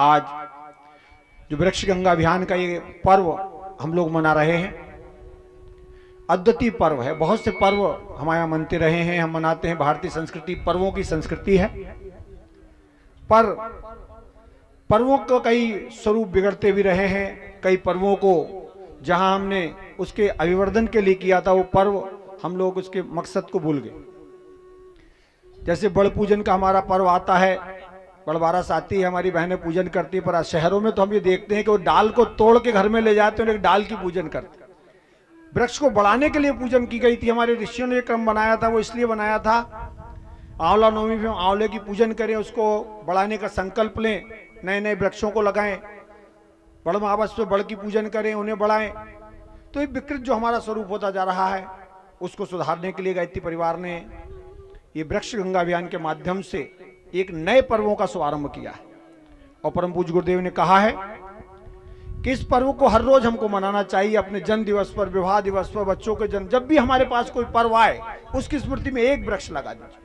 आज जो वृक्ष गंगा अभियान का ये पर्व हम लोग मना रहे हैं, अद्वितीय पर्व है। बहुत से पर्व हमारे यहाँ मनते रहे हैं, हम मनाते हैं। भारतीय संस्कृति पर्वों की संस्कृति है, पर पर्वों को कई स्वरूप बिगड़ते भी रहे हैं। कई पर्वों को जहां हमने उसके अभिवर्धन के लिए किया था, वो पर्व हम लोग उसके मकसद को भूल गए। जैसे बड़ पूजन का हमारा पर्व आता है, बड़बारस आती है, हमारी बहनें पूजन करती है, पर शहरों में तो हम ये देखते हैं कि वो डाल को तोड़ के घर में ले जाते हैं और एक डाल की पूजन करते हैं। वृक्ष को बढ़ाने के लिए पूजन की गई थी। हमारे ऋषियों ने क्रम बनाया था, वो इसलिए बनाया था, आंवला नवमी में आंवले की पूजन करें, उसको बढ़ाने का संकल्प लें, नए नए वृक्षों को लगाएं, बड़ महावस पे बड़ की पूजन करें, उन्हें बढ़ाएं। तो ये विकृत जो हमारा स्वरूप होता जा रहा है, उसको सुधारने के लिए गायत्री परिवार ने ये वृक्ष गंगा अभियान के माध्यम से एक नए पर्वों का शुभारंभ किया है। और परम पूज्य गुरुदेव ने कहा है कि इस पर्व को हर रोज हमको मनाना चाहिए। अपने जन्म दिवस पर, विवाह दिवस पर, बच्चों के जन्म, जब भी हमारे पास कोई पर्व आए, उसकी स्मृति में एक वृक्ष लगा दीजिए।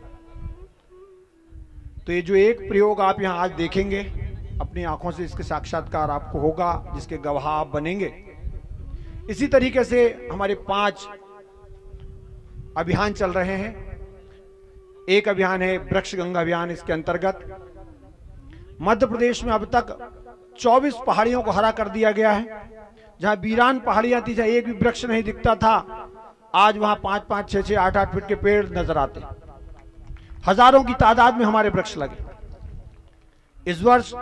तो ये जो एक प्रयोग आप यहाँ आज देखेंगे, अपनी आंखों से इसके साक्षात्कार आपको होगा, जिसके गवाह आप बनेंगे। इसी तरीके से हमारे 5 अभियान चल रहे हैं। एक अभियान है वृक्ष गंगा अभियान। इसके अंतर्गत मध्य प्रदेश में अब तक 24 पहाड़ियों को हरा कर दिया गया है। जहां वीरान पहाड़ियां थी, जहां एक भी वृक्ष नहीं दिखता था, आज वहां 5-5, 6-6, 8-8 फीट के पेड़ नजर आते। हजारों की तादाद में हमारे वृक्ष लगे। इस वर्ष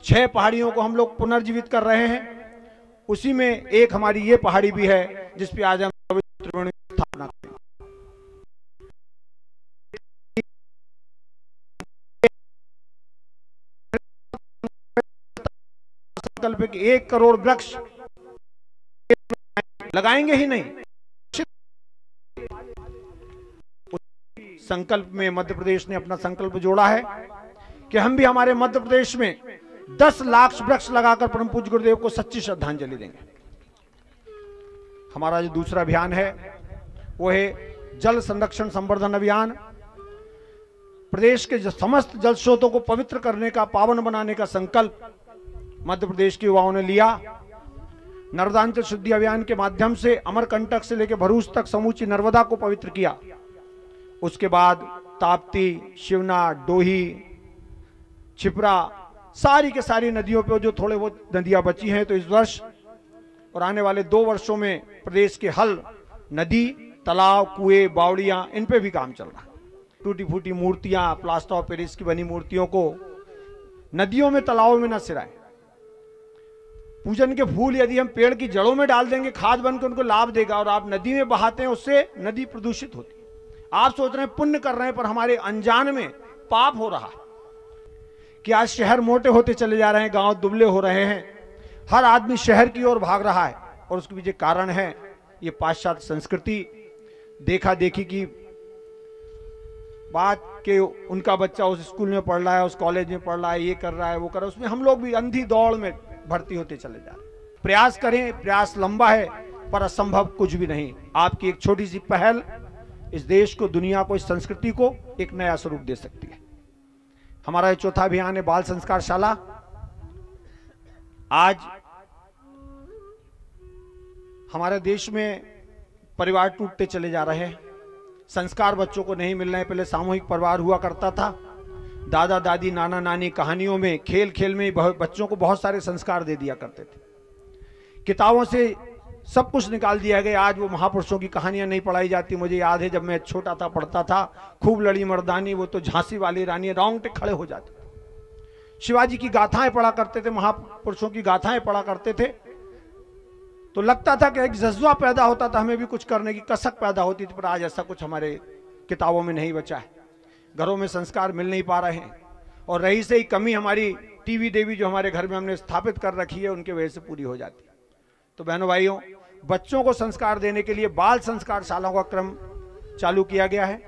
6 पहाड़ियों को हम लोग पुनर्जीवित कर रहे हैं। उसी में एक हमारी ये पहाड़ी भी है, जिसपे आज हम त्रिवेणी स्थापना करेंगे। संकल्प कि 1 करोड़ वृक्ष लगाएंगे ही नहीं। संकल्प में मध्य प्रदेश ने अपना संकल्प जोड़ा है कि हम भी हमारे मध्य प्रदेश में 10 लाख वृक्ष लगाकर परम पूज्य गुरुदेव को सच्ची श्रद्धांजलि देंगे। हमारा जो दूसरा अभियान है वो है जल संरक्षण संवर्धन अभियान। प्रदेश के समस्त जल स्रोतों को पवित्र करने का, पावन बनाने का संकल्प मध्य प्रदेश के युवाओं ने लिया। नर्मदांचल शुद्धि अभियान के माध्यम से अमरकंटक से लेकर भरूच तक समूची नर्मदा को पवित्र किया। उसके बाद ताप्ती, शिवना, डोही, छिपरा, सारी के सारी नदियों पे जो थोड़े बहुत नदियां बची हैं, तो इस वर्ष और आने वाले 2 वर्षों में प्रदेश के हल नदी, तालाब, कुएं, बावड़ियां, इन पे भी काम चल रहा है। टूटी फूटी मूर्तियां, प्लास्टर ऑफ पेरिस की बनी मूर्तियों को नदियों में, तालाबों में न सिराएं। पूजन के फूल यदि हम पेड़ की जड़ों में डाल देंगे, खाद बनकर उनको लाभ देगा, और आप नदी में बहाते हैं, उससे नदी प्रदूषित होती है। आप सोच रहे हैं पुण्य कर रहे हैं, पर हमारे अनजान में पाप हो रहा है कि आज शहर मोटे होते चले जा रहे हैं, गांव दुबले हो रहे हैं, हर आदमी शहर की ओर भाग रहा है। और उसके पीछे कारण है ये पाश्चात्य संस्कृति, देखा देखी की बात के उनका बच्चा उस स्कूल में पढ़ रहा है, उस कॉलेज में पढ़ रहा है, ये कर रहा है, वो कर रहा है, उसमें हम लोग भी अंधी दौड़ में भर्ती होते चले जा रहे हैं। प्रयास करें, प्रयास लंबा है, पर असंभव कुछ भी नहीं। आपकी एक छोटी सी पहल इस देश को, दुनिया को, इस संस्कृति को एक नया स्वरूप दे सकती है। हमारा ये चौथा अभियान है बाल संस्कार शाला। आज हमारे देश में परिवार टूटते चले जा रहे हैं, संस्कार बच्चों को नहीं मिल रहे हैं। पहले सामूहिक परिवार हुआ करता था, दादा दादी, नाना नानी कहानियों में, खेल खेल में बच्चों को बहुत सारे संस्कार दे दिया करते थे। किताबों से सब कुछ निकाल दिया गया। आज वो महापुरुषों की कहानियां नहीं पढ़ाई जाती। मुझे याद है जब मैं छोटा था, पढ़ता था, खूब लड़ी मर्दानी, वो तो झांसी वाली रानी, रोंगटे खड़े हो जाते। शिवाजी की गाथाएं पढ़ा करते थे, महापुरुषों की गाथाएं पढ़ा करते थे, तो लगता था कि एक जज्बा पैदा होता था, हमें भी कुछ करने की कसक पैदा होती थी। पर आज ऐसा कुछ हमारे किताबों में नहीं बचा है। घरों में संस्कार मिल नहीं पा रहे हैं, और रही से ही कमी हमारी टीवी देवी जो हमारे घर में हमने स्थापित कर रखी है, उनके वजह से पूरी हो जाती है। तो बहनों भाइयों, बच्चों को संस्कार देने के लिए बाल संस्कार शालाओं का क्रम चालू किया गया है।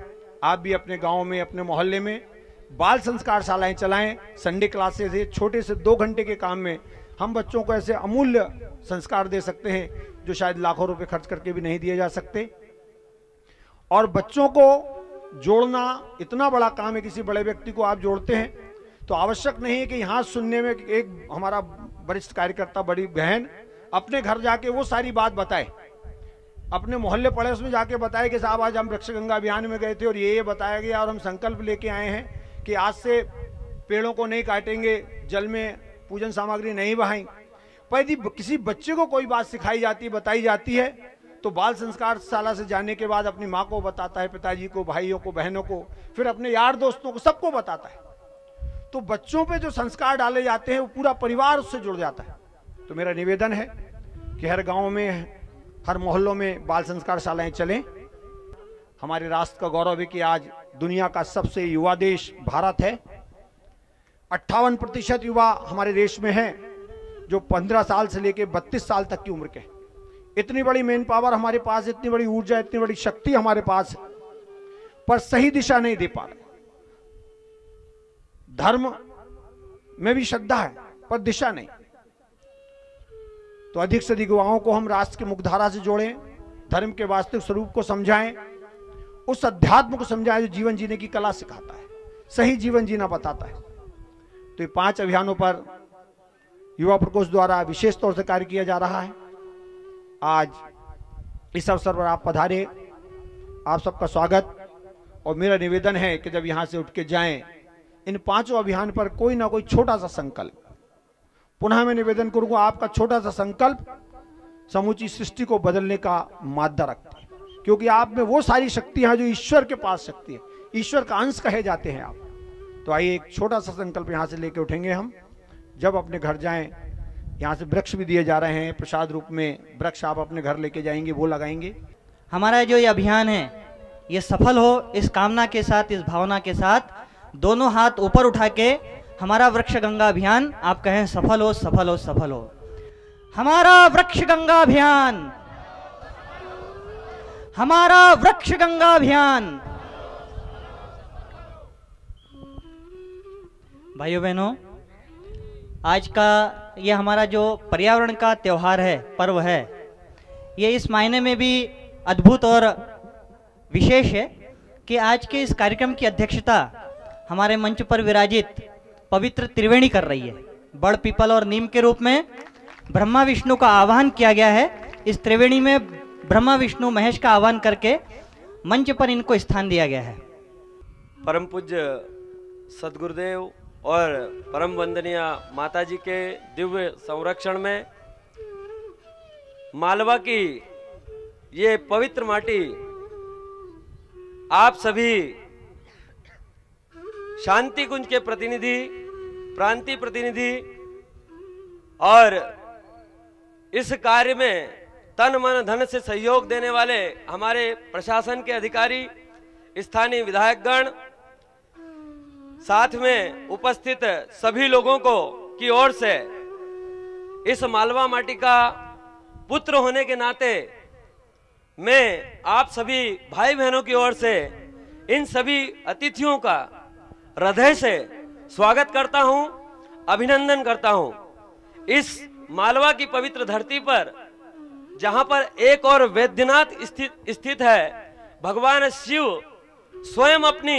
आप भी अपने गांव में, अपने मोहल्ले में बाल संस्कार शालाएं चलाएं। संडे क्लासेस से छोटे से 2 घंटे के काम में हम बच्चों को ऐसे अमूल्य संस्कार दे सकते हैं जो शायद लाखों रुपए खर्च करके भी नहीं दिए जा सकते। और बच्चों को जोड़ना इतना बड़ा काम है। किसी बड़े व्यक्ति को आप जोड़ते हैं तो आवश्यक नहीं है कि यहाँ सुनने में एक हमारा वरिष्ठ कार्यकर्ता, बड़ी बहन अपने घर जाके वो सारी बात बताए, अपने मोहल्ले पड़ोस में जाके बताए कि साहब आज हम वृक्ष गंगा अभियान में गए थे और ये बताया गया और हम संकल्प लेके आए हैं कि आज से पेड़ों को नहीं काटेंगे, जल में पूजन सामग्री नहीं बहाएंगे। पर यदि किसी बच्चे को कोई बात सिखाई जाती, बताई जाती है, तो बाल संस्कार शाला से जाने के बाद अपनी माँ को बताता है, पिताजी को, भाइयों को, बहनों को, फिर अपने यार दोस्तों को, सबको बताता है। तो बच्चों पे जो संस्कार डाले जाते हैं वो पूरा परिवार उससे जुड़ जाता है। तो मेरा निवेदन है कि हर गांव में, हर मोहल्लों में बाल संस्कार शालाएं चलें। हमारे राष्ट्र का गौरव है कि आज दुनिया का सबसे युवा देश भारत है। 58% युवा हमारे देश में हैं जो 15 साल से लेकर 32 साल तक की उम्र के हैं। इतनी बड़ी मेन पावर हमारे पास, इतनी बड़ी ऊर्जा, इतनी बड़ी शक्ति हमारे पास है, पर सही दिशा नहीं दे पा रहे। धर्म में भी श्रद्धा है पर दिशा नहीं। तो अधिक से अधिक युवाओं को हम राष्ट्र की मुख्यधारा से जोड़ें, धर्म के वास्तविक स्वरूप को समझाएं, उस अध्यात्म को समझाएं जो जीवन जीने की कला सिखाता है, सही जीवन जीना बताता है। तो ये 5 अभियानों पर युवा प्रकोष्ठ द्वारा विशेष तौर से कार्य किया जा रहा है। आज इस अवसर पर आप पधारे, आप सबका स्वागत। और मेरा निवेदन है कि जब यहां से उठ के जाएं, इन 5 अभियान पर कोई ना कोई छोटा सा संकल्प, पुनः मैं निवेदन करूंगा, आपका छोटा सा संकल्प समूची सृष्टि को बदलने का मादा रखता है, क्योंकि आप में वो सारी शक्तियां हैं जो ईश्वर के पास शक्ति है, ईश्वर का अंश कहे जाते हैं आप। तो आइए एक छोटा सा संकल्प यहां से लेके उठेंगे हम। जब अपने घर जाएं, यहाँ से वृक्ष भी दिए जा रहे हैं प्रसाद रूप में, वृक्ष आप अपने घर लेके जाएंगे, वो लगाएंगे। हमारा जो ये अभियान है ये सफल हो, इस कामना के साथ, इस भावना के साथ दोनों हाथ ऊपर उठा के हमारा वृक्ष गंगा अभियान आप कहें सफल हो, सफल हो, सफल हो। हमारा वृक्ष गंगा अभियान, हमारा वृक्ष गंगा अभियान। भाइयों बहनों, आज का ये हमारा जो पर्यावरण का त्योहार है, पर्व है, ये इस मायने में भी अद्भुत और विशेष है कि आज के इस कार्यक्रम की अध्यक्षता हमारे मंच पर विराजित पवित्र त्रिवेणी कर रही है। बड़ पीपल और नीम के रूप में ब्रह्मा विष्णु का आह्वान किया गया है। इस त्रिवेणी में ब्रह्मा विष्णु महेश का आह्वान करके मंच पर इनको स्थान दिया गया है। परम पूज्य सदगुरुदेव और परम वंदनीय माताजी के दिव्य संरक्षण में मालवा की ये पवित्र माटी आप सभी शांति कुंज के प्रतिनिधि, प्रांतीय प्रतिनिधि और इस कार्य में तन मन धन से सहयोग देने वाले हमारे प्रशासन के अधिकारी, स्थानीय विधायकगण, साथ में उपस्थित सभी लोगों को की ओर से इस मालवा माटी का पुत्र होने के नाते मैं आप सभी भाई बहनों की ओर से इन सभी अतिथियों का हृदय से स्वागत करता हूं, अभिनंदन करता हूं। इस मालवा की पवित्र धरती पर जहां पर एक और वैद्यनाथ स्थित है, भगवान शिव स्वयं अपनी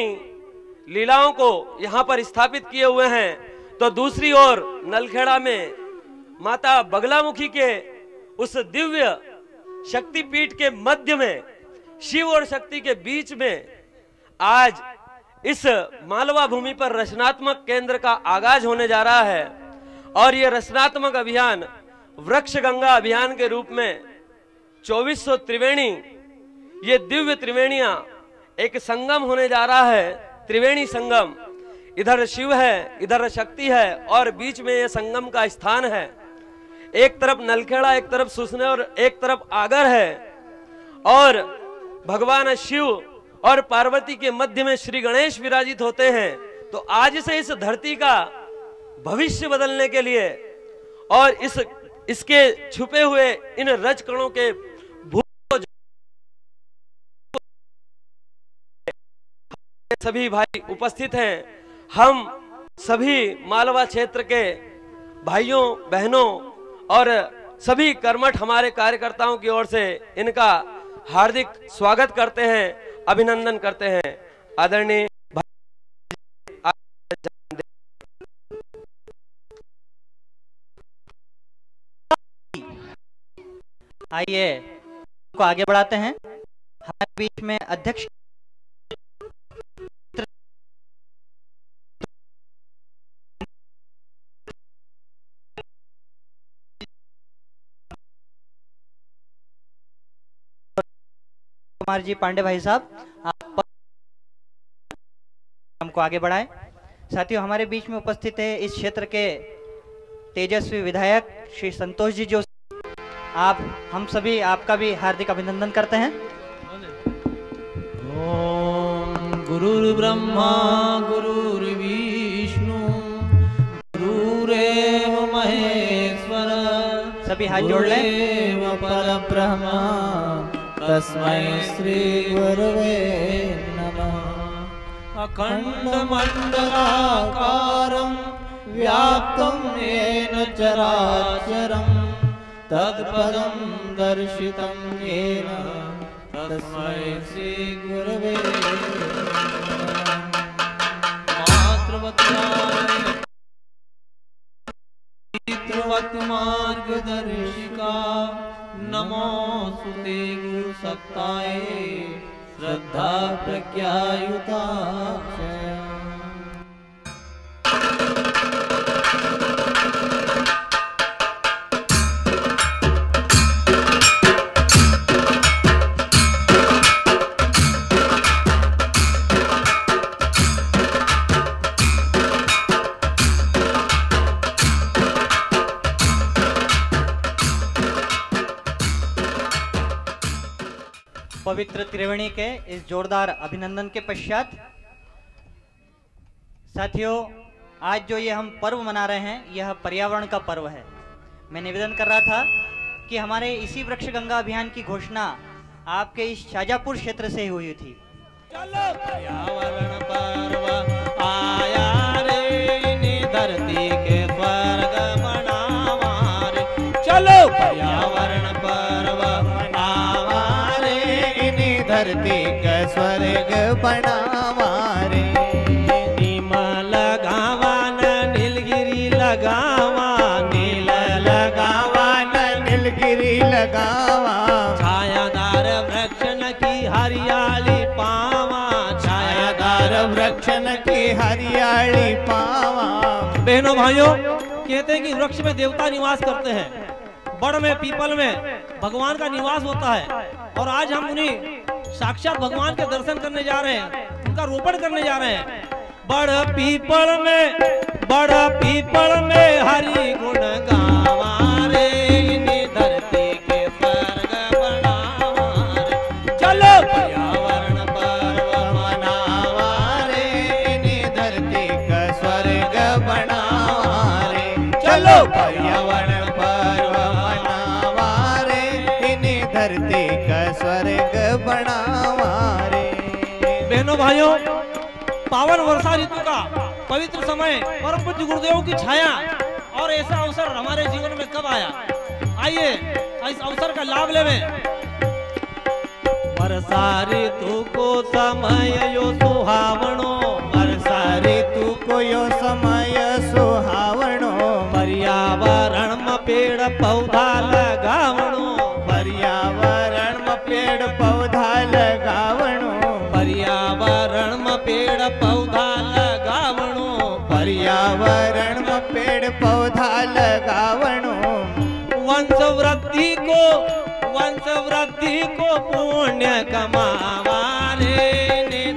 लीलाओं को यहां पर स्थापित किए हुए हैं, तो दूसरी ओर नलखेड़ा में माता बगलामुखी के उस दिव्य शक्तिपीठ के मध्य में, शिव और शक्ति के बीच में आज इस मालवा भूमि पर रचनात्मक केंद्र का आगाज होने जा रहा है। और ये रचनात्मक अभियान वृक्ष गंगा अभियान के रूप में 2400 त्रिवेणी, ये दिव्य त्रिवेणियां एक संगम होने जा रहा है, त्रिवेणी संगम। इधर शिव है, इधर शक्ति है और बीच में ये संगम का स्थान है। एक तरफ नलखेड़ा, एक तरफ सुसने और एक तरफ आगर है, और भगवान शिव और पार्वती के मध्य में श्री गणेश विराजित होते हैं। तो आज से इस धरती का भविष्य बदलने के लिए और इसके छुपे हुए इन रजकणों के सभी भाई उपस्थित हैं। हम सभी मालवा क्षेत्र के भाइयों बहनों और सभी कर्मठ हमारे कार्यकर्ताओं की ओर से इनका हार्दिक स्वागत करते हैं, अभिनंदन करते हैं। आदरणीय आइए को आगे बढ़ाते हैं। हमारे बीच में अध्यक्ष कुमार जी पांडे भाई साहब, आप हमको आगे बढ़ाएं। साथियों, हमारे बीच में उपस्थित है इस क्षेत्र के तेजस्वी विधायक श्री संतोष जी जो आप हम सभी आपका भी हार्दिक अभिनंदन करते हैं। ओम गुरुर्ब्रह्मा गुरुर्विष्णु गुरुरेव महेश्वर, सभी हाथ जोड़ लें। गुरुरेव परब्रह्म तस्मै श्री गुरवे नमः। अखंड मंडलाकारं व्याप्तं येन चराचरं तत्पदं दर्शितं येन तस्मै श्री गुरवे मातृवत् मार्गदर्शिका नमोस्तुते गुरु सत्ताय श्रद्धा प्रज्ञायुता। पवित्र त्रिवेणी के इस जोरदार अभिनंदन के पश्चात साथियों, आज जो ये हम पर्व मना रहे हैं यह पर्यावरण का पर्व है। मैं निवेदन कर रहा था कि हमारे इसी वृक्ष गंगा अभियान की घोषणा आपके इस शाजापुर क्षेत्र से हुई थी। चलो पर्यावरण पर्व आया रे, धरती के स्वर्ग बनावा रे। चलो पर्यावरण पर्व धरती का स्वर्ग बनावा रे। नीम लगावा न नीलगिरी लगावा, नील लगावा न नीलगिरी लगावा। छायादार वृक्षन की हरियाली पावा, छायादार वृक्षन की हरियाली पावा। बहनों भाइयों, कहते हैं कि वृक्ष में देवता निवास करते हैं, बड़ में पीपल में भगवान का निवास होता है। और आज हम उन्हीं साक्षात भगवान के दर्शन करने जा रहे हैं, उनका रोपण करने जा रहे हैं। बड़ पीपल में हरि गुण गावा रे, धरती के स्वर्ग बनावा रे। चलो पर्यावरण पर्व मनावा रे, धरती का स्वर्ग बनावा रे। चलो पर्यावरण पर्व मनावा रे, धरती का स्वर्ग बनावा रे। बहनों भाइयों, पावन वर्षा ऋतु का पवित्र समय परम पूज्य गुरुदेव की छाया और ऐसा अवसर हमारे जीवन में कब आया। आइए इस अवसर का लाभ लेवें। वर्षा ऋतु को समय यो सुहावणो, वर्षा ऋतु को यो समय सुहावणो। पर्यावरण में पेड़ पौधा लगावणो, पर्यावरण में पेड़ पौधा लगावणो। पर्यावरण में पेड़ पौधा लगावणो, पर्यावरण में पेड़ पौधा लगावणो। वंश वृद्धि को पुण्य कमावा रे,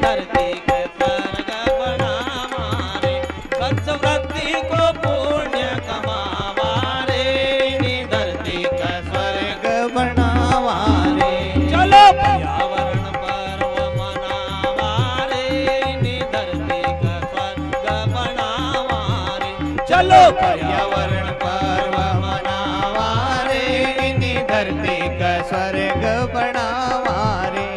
धरती के स्वर्ग बनावा रे। वंश वृद्धि को पुण्य कमावा रे, धरती का स्वर्ग बनावा रे। चलो पर्यावरण पर्व मनावा रे, धरती का स्वर्ग बनावा रे। चलो पर्यावरण पर्व मनावा रे, धरती का स्वर्ग बनावा रे।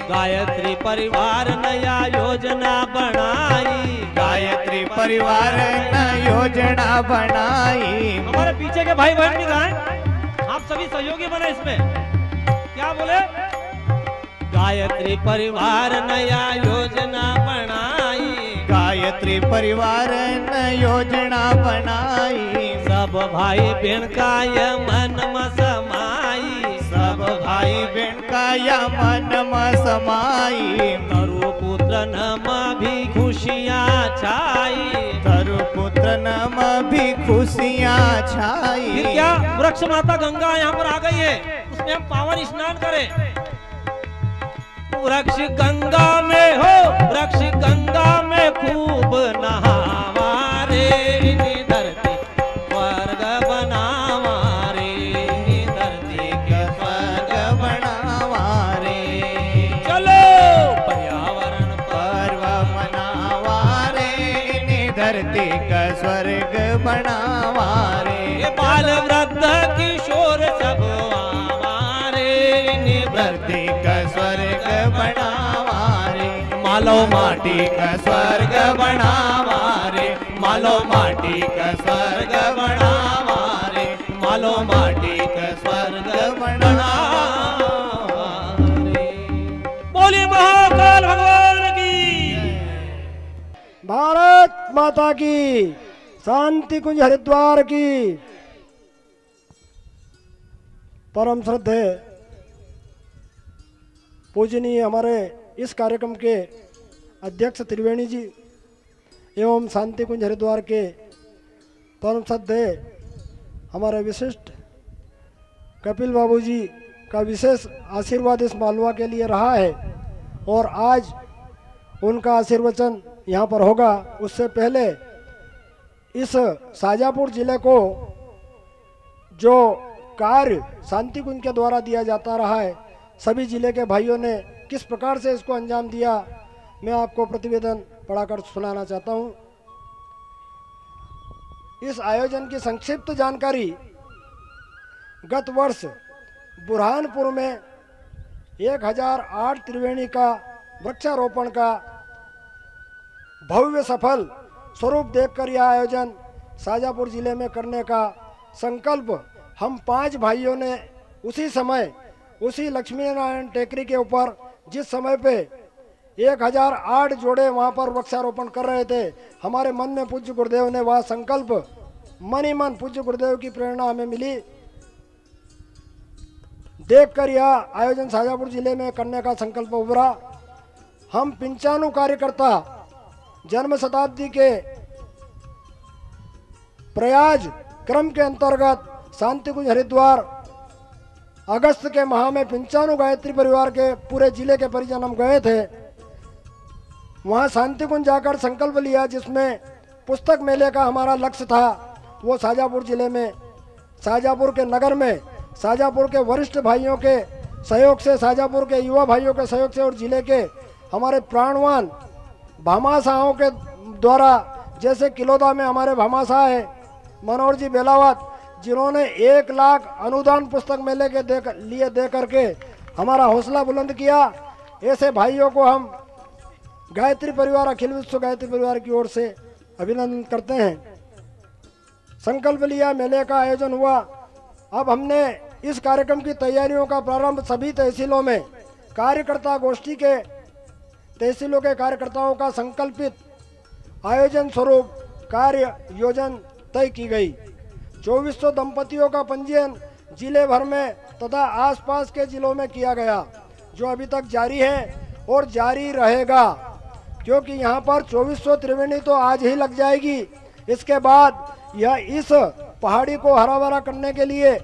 गायत्री परिवार नया योजना बनाई, गायत्री परिवार नया योजना बनाई। हमारे पीछे के भाई बहन भी गाएं, आप सभी सहयोगी बने इसमें। क्या बोले? गायत्री परिवार नया योजना बनाई, गायत्री परिवार नया योजना बनाई। सब भाई बहन का ये मन में समाई, भाई बहन का या मन में समाई, तरु पुत्र नम भी खुशियाँ छाई, तरु पुत्र नम भी खुशियाँ छाई। फिर क्या वृक्ष माता गंगा यहाँ पर आ गई है, उसमें हम पावन स्नान करें। वृक्ष गंगा में हो, वृक्ष गंगा में खूब नहावा रे, धरती स्वर्ग बनावा रे, धरती के स्वर्ग बनावा रे। चलो पर्यावरण पर्व मनावा रे, धरती का स्वर्ग बनावा रे। बाल वृद्ध किशोर सब आवा रे, धरती का स्वर्ग बनावा रे। मालो माटी का स्वर्ग बनावा रे, मालो माटी का स्वर्ग बनावा रे, मालो माटी का स्वर्ग बनावा रे। बोलिए महाकाल भगवान की। भारत माता की, शांति कुंज हरिद्वार की। परम श्रद्धेय पूजनीय हमारे इस कार्यक्रम के अध्यक्ष त्रिवेणी जी एवं शांति कुंज हरिद्वार के परम श्रद्धेय हमारे विशिष्ट कपिल बाबू जी का विशेष आशीर्वाद इस मालवा के लिए रहा है और आज उनका आशीर्वचन यहाँ पर होगा। उससे पहले इस शाजापुर जिले को जो कार्य शांति कुंज के द्वारा दिया जाता रहा है, सभी जिले के भाइयों ने किस प्रकार से इसको अंजाम दिया, मैं आपको प्रतिवेदन पढ़ाकर सुनाना चाहता हूं। इस आयोजन की संक्षिप्त जानकारी, गत वर्ष बुरहानपुर में 1008 त्रिवेणी का वृक्षारोपण का भव्य सफल स्वरूप देखकर यह आयोजन शाजापुर जिले में करने का संकल्प हम 5 भाइयों ने उसी समय, उसी लक्ष्मी नारायण टेकरी के ऊपर जिस समय पे 1008 जोड़े वहाँ पर वृक्षारोपण कर रहे थे, हमारे मन में पूज्य गुरुदेव ने वह संकल्प मन ही मन पूज्य गुरुदेव की प्रेरणा हमें मिली। देखकर यह आयोजन शाजापुर जिले में करने का संकल्प उभरा। हम 95 कार्यकर्ता जन्म शताब्दी के प्रयाज क्रम के अंतर्गत शांति कुंज हरिद्वार अगस्त के माह में 95 गायत्री परिवार के पूरे जिले के परिजन हम गए थे। वहाँ शांति कुंज जाकर संकल्प लिया, जिसमें पुस्तक मेले का हमारा लक्ष्य था। वो शाजापुर जिले में, शाजापुर के नगर में, शाजापुर के वरिष्ठ भाइयों के सहयोग से, शाजापुर के युवा भाइयों के सहयोग से और जिले के हमारे प्राणवान भामाशाहों के द्वारा, जैसे किलोदा में हमारे भामाशाह है मनोहर जी बेलावत, जिन्होंने 1 लाख अनुदान पुस्तक मेले के लिए दे करके हमारा हौसला बुलंद किया। ऐसे भाइयों को हम गायत्री परिवार, अखिल विश्व गायत्री परिवार की ओर से अभिनंदन करते हैं। संकल्प लिया, मेले का आयोजन हुआ। अब हमने इस कार्यक्रम की तैयारियों का प्रारंभ सभी तहसीलों में कार्यकर्ता गोष्ठी के तहसीलों के कार्यकर्ताओं का संकल्पित आयोजन स्वरूप कार्य योजना तय की गई। 2400 दंपतियों का पंजीयन जिले भर में तथा आसपास के जिलों में किया गया, जो अभी तक जारी है और जारी रहेगा, क्योंकि यहाँ पर 2400 त्रिवेणी तो आज ही लग जाएगी। इसके बाद यह इस पहाड़ी को हरा भरा करने के लिए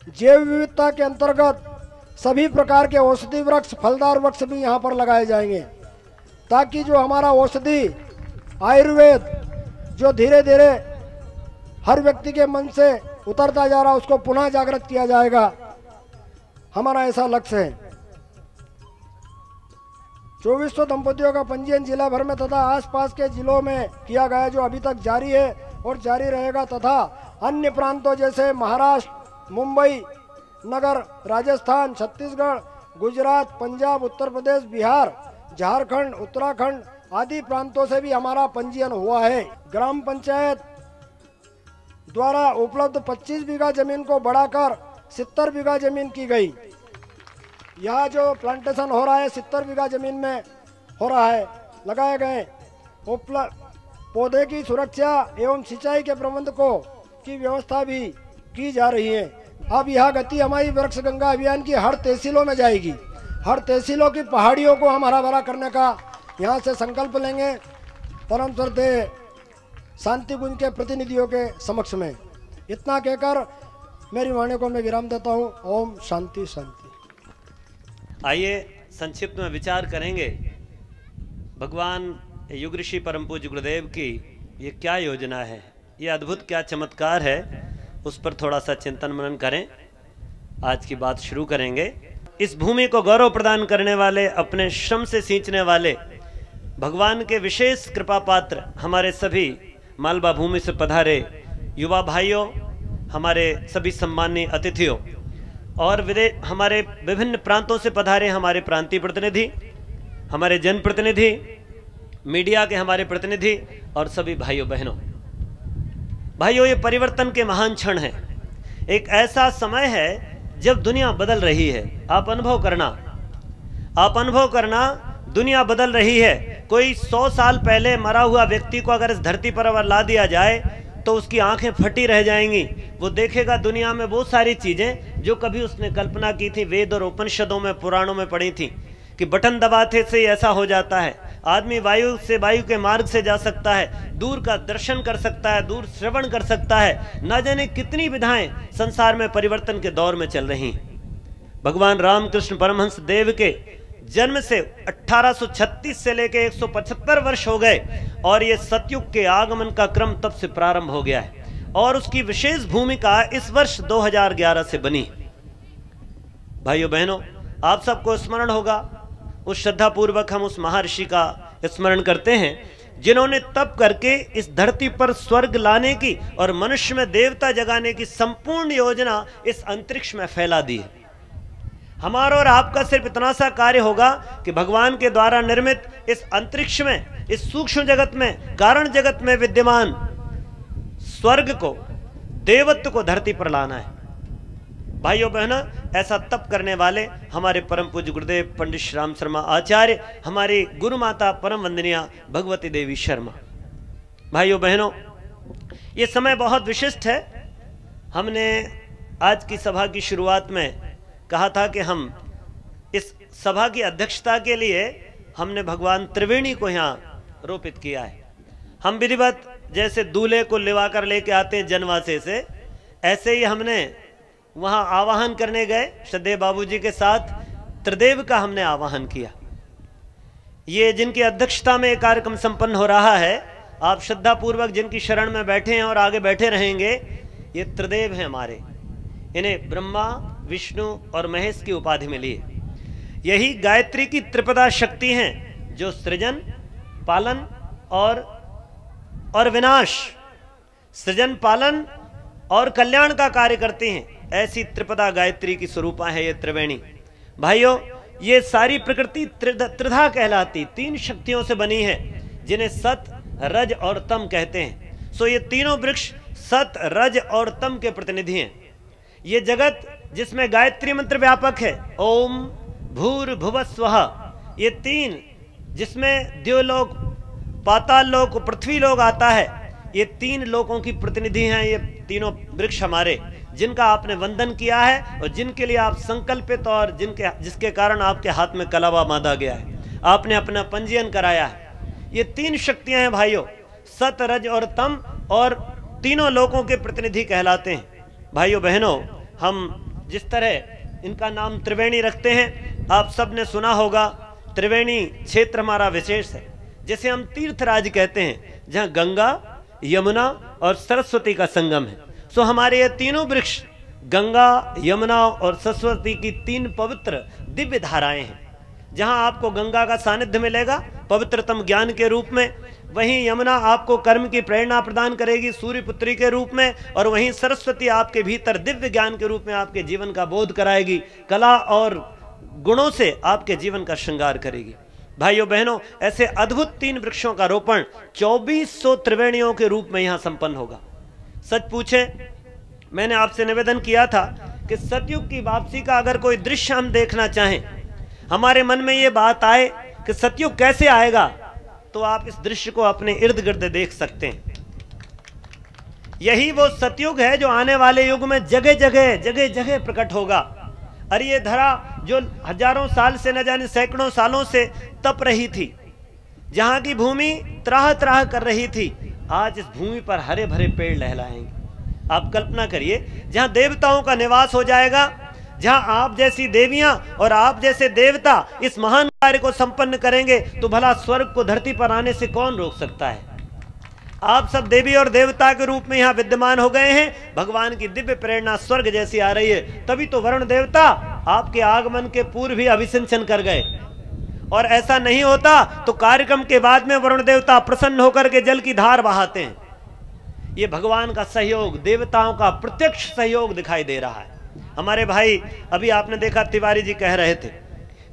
जैव विविधता के अंतर्गत सभी प्रकार के औषधि वृक्ष, फलदार वृक्ष भी यहाँ पर लगाए जाएंगे, ताकि जो हमारा औषधि आयुर्वेद जो धीरे धीरे हर व्यक्ति के मन से उतरता जा रहा, उसको पुनः जागृत किया जाएगा। हमारा ऐसा लक्ष्य है। 2400 दंपतियों का पंजीयन जिला भर में तथा आसपास के जिलों में किया गया, जो अभी तक जारी है और जारी रहेगा, तथा अन्य प्रांतों जैसे महाराष्ट्र, मुंबई नगर, राजस्थान, छत्तीसगढ़, गुजरात, पंजाब, उत्तर प्रदेश, बिहार, झारखंड, उत्तराखंड आदि प्रांतों से भी हमारा पंजीयन हुआ है। ग्राम पंचायत द्वारा उपलब्ध 25 बीघा जमीन को बढ़ाकर 70 बीघा जमीन की गई। यह जो प्लांटेशन हो रहा है 70 बीघा जमीन में हो रहा है, लगाए गए पौधे की सुरक्षा एवं सिंचाई के प्रबंध को की व्यवस्था भी की जा रही है। अब यह गति हमारी वृक्ष गंगा अभियान की हर तहसीलों में जाएगी। हर तहसीलों की पहाड़ियों को हम हरा भरा करने का यहाँ से संकल्प लेंगे परम श्रद्धेय शांति कुंज के प्रतिनिधियों के समक्ष में। इतना कहकर मेरी वाणी को मैं विराम देता हूँ। ओम शांति शांति। आइए संक्षिप्त में विचार करेंगे भगवान युग ऋषि परम पूज्य गुरुदेव की ये क्या योजना है, ये अद्भुत क्या चमत्कार है, उस पर थोड़ा सा चिंतन मनन करें। आज की बात शुरू करेंगे। इस भूमि को गौरव प्रदान करने वाले, अपने श्रम से सींचने वाले भगवान के विशेष कृपा पात्र हमारे सभी मालवा भूमि से पधारे युवा भाइयों, हमारे सभी सम्मानीय अतिथियों और हमारे विभिन्न प्रांतों से पधारे हमारे प्रांतीय प्रतिनिधि, हमारे जनप्रतिनिधि, मीडिया के हमारे प्रतिनिधि और सभी भाइयों बहनों। भाइयों, ये परिवर्तन के महान क्षण हैं। एक ऐसा समय है जब दुनिया बदल रही है। आप अनुभव करना दुनिया बदल रही है। कोई 100 साल पहले मरा हुआ व्यक्ति को अगर इस धरती पर ला दिया जाए तो उसकी आंखें फटी रह जाएंगी। वो देखेगा दुनिया में वो सारी चीजें जो कभी उसने कल्पना की थी, वेद और उपनिषदों में, पुराणों में पढ़ी थी कि बटन दबाते से ऐसा हो जाता है। आदमी वायु के मार्ग से जा सकता है, दूर का दर्शन कर सकता है, दूर श्रवण कर सकता है। न जाने कितनी विधाएं संसार में परिवर्तन के दौर में चल रही हैं। भगवान रामकृष्ण परमहंस देव के जन्म से 1836 से लेकर 175 वर्ष हो गए और ये सतयुग के आगमन का क्रम तब से प्रारंभ हो गया है और उसकी विशेष भूमिका इस वर्ष 2011 से बनी। भाइयों बहनों, आप सबको स्मरण होगा, उस श्रद्धा पूर्वक हम उस महर्षि का स्मरण करते हैं जिन्होंने तप करके इस धरती पर स्वर्ग लाने की और मनुष्य में देवता जगाने की संपूर्ण योजना इस अंतरिक्ष में फैला दी है। हमारा और आपका सिर्फ इतना सा कार्य होगा कि भगवान के द्वारा निर्मित इस अंतरिक्ष में, इस सूक्ष्म जगत में, कारण जगत में विद्यमान स्वर्ग को, देवत्व को धरती पर लाना है। भाइयों बहनों, ऐसा तप करने वाले हमारे परम पूज्य गुरुदेव पंडित श्री राम शर्मा आचार्य, हमारी गुरु माता परम वंदनीय भगवती देवी शर्मा। भाइयों बहनों, ये समय बहुत विशिष्ट है। हमने आज की सभा की शुरुआत में कहा था कि हम इस सभा की अध्यक्षता के लिए हमने भगवान त्रिवेणी को यहाँ रोपित किया है। हम विधिवत जैसे दूल्हे को लिवा कर लेके आते हैं जनवासे से, ऐसे ही हमने वहाँ आवाहन करने गए। श्रद्धेय बाबूजी के साथ त्रिदेव का हमने आवाहन किया। ये जिनकी अध्यक्षता में कार्यक्रम संपन्न हो रहा है, आप श्रद्धा पूर्वक जिनकी शरण में बैठे हैं और आगे बैठे रहेंगे, ये त्रिदेव हैं हमारे। इन्हें ब्रह्मा, विष्णु और महेश की उपाधि मिली है। यही गायत्री की त्रिपदा शक्ति हैं जो सृजन, पालन और विनाश, सृजन, पालन और कल्याण का कार्य करती हैं। ऐसी त्रिपदा गायत्री की स्वरूपा है ये त्रिवेणी। भाइयों, ये सारी प्रकृति त्रिधा कहलाती, 3 शक्तियों से बनी है जिन्हें सत, रज और तम कहते हैं। सो ये तीनों वृक्ष सत, रज और तम के प्रतिनिधि हैं। ये जगत जिसमें गायत्री मंत्र व्यापक है, ओम भूर्भुवः स्वः, ये 3 जिसमें द्योलोक, पाताल लोक, पृथ्वी लोक आता है, ये 3 लोकों की प्रतिनिधि हैं ये तीनों वृक्ष हमारे, जिनका आपने वंदन किया है और जिनके लिए आप संकल्पित और जिसके कारण आपके हाथ में कलावा बांधा गया है, आपने अपना पंजीयन कराया है। ये 3 शक्तियां हैं भाइयों, सत, रज और तम, और तीनों लोकों के प्रतिनिधि कहलाते हैं। भाइयों बहनों, हम जिस तरह इनका नाम त्रिवेणी रखते हैं, आप सब ने सुना होगा, त्रिवेणी क्षेत्र हमारा विशेष है, जिसे हम तीर्थराज कहते हैं, जहां गंगा, यमुना और सरस्वती का संगम है। सो हमारे ये तीनों वृक्ष गंगा, यमुना और सरस्वती की 3 पवित्र दिव्य धाराएं हैं। जहां आपको गंगा का सानिध्य मिलेगा पवित्रतम ज्ञान के रूप में, वहीं यमुना आपको कर्म की प्रेरणा प्रदान करेगी सूर्य पुत्री के रूप में, और वहीं सरस्वती आपके भीतर दिव्य ज्ञान के रूप में आपके जीवन का बोध कराएगी, कला और गुणों से आपके जीवन का श्रृंगार करेगी। भाइयों बहनों, ऐसे अद्भुत 3 वृक्षों का रोपण 2400 त्रिवेणियों के रूप में यहां संपन्न होगा। सच पूछे, मैंने आपसे निवेदन किया था कि सतयुग की वापसी का अगर कोई दृश्य हम देखना चाहें, हमारे मन में ये बात आए कि सतयुग कैसे आएगा, तो आप इस दृश्य को अपने इर्द गिर्द देख सकते हैं। यही वो सतयुग है जो आने वाले युग में जगह जगह प्रकट होगा। अरे ये धरा जो हजारों साल से न जाने सैकड़ों सालों से तप रही थी, जहां की भूमि त्राह त्राह कर रही थी, आज इस भूमि पर हरे भरे पेड़ लहलाएंगे। आप कल्पना करिए, जहां देवताओं का निवास हो जाएगा, जहां आप जैसी देवियां और आप जैसे देवता इस महान कार्य को संपन्न करेंगे, तो भला स्वर्ग को धरती पर आने से कौन रोक सकता है। आप सब देवी और देवता के रूप में यहां विद्यमान हो गए हैं। भगवान की दिव्य प्रेरणा स्वर्ग जैसी आ रही है, तभी तो वरुण देवता आपके आगमन के पूर्व ही अभिसिंचन कर गए। और ऐसा नहीं होता तो कार्यक्रम के बाद में वरुण देवता प्रसन्न होकर के जल की धार बहाते हैं। ये भगवान का सहयोग, देवताओं का प्रत्यक्ष सहयोग दिखाई दे रहा है। हमारे भाई अभी आपने देखा, तिवारी जी कह रहे थे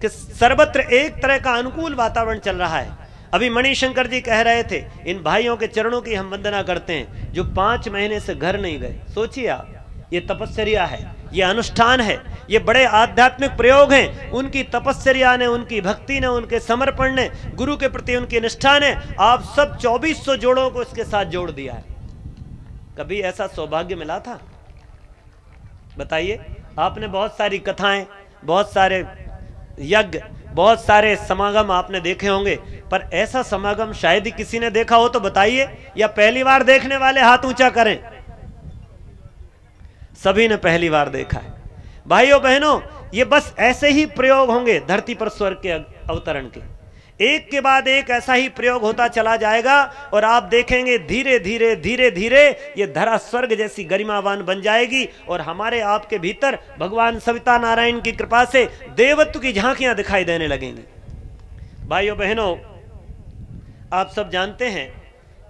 कि सर्वत्र एक तरह का अनुकूल वातावरण चल रहा है। अभी मणिशंकर जी कह रहे थे, इन भाइयों के चरणों की हम वंदना करते हैं जो 5 महीने से घर नहीं गए। सोचिए आप, ये तपस्या है, ये अनुष्ठान है, ये बड़े आध्यात्मिक प्रयोग हैं। उनकी तपस्या ने, उनकी भक्ति ने, उनके समर्पण ने, गुरु के प्रति उनकी निष्ठा ने आप सब 2400 जोड़ों को इसके साथ जोड़ दिया है। कभी ऐसा सौभाग्य मिला था? बताइए। आपने बहुत सारी कथाएं, बहुत सारे यज्ञ, बहुत सारे समागम आपने देखे होंगे, पर ऐसा समागम शायद ही किसी ने देखा हो तो बताइए, या पहली बार देखने वाले हाथ ऊंचा करें। सभी ने पहली बार देखा है। भाइयों बहनों, ये बस ऐसे ही प्रयोग होंगे धरती पर स्वर्ग के अवतरण के, एक के बाद एक ऐसा ही प्रयोग होता चला जाएगा और आप देखेंगे धीरे धीरे धीरे धीरे ये धरा स्वर्ग जैसी गरिमावान बन जाएगी और हमारे आपके भीतर भगवान सविता नारायण की कृपा से देवत्व की झांकियां दिखाई देने लगेंगी। भाइयों बहनों, आप सब जानते हैं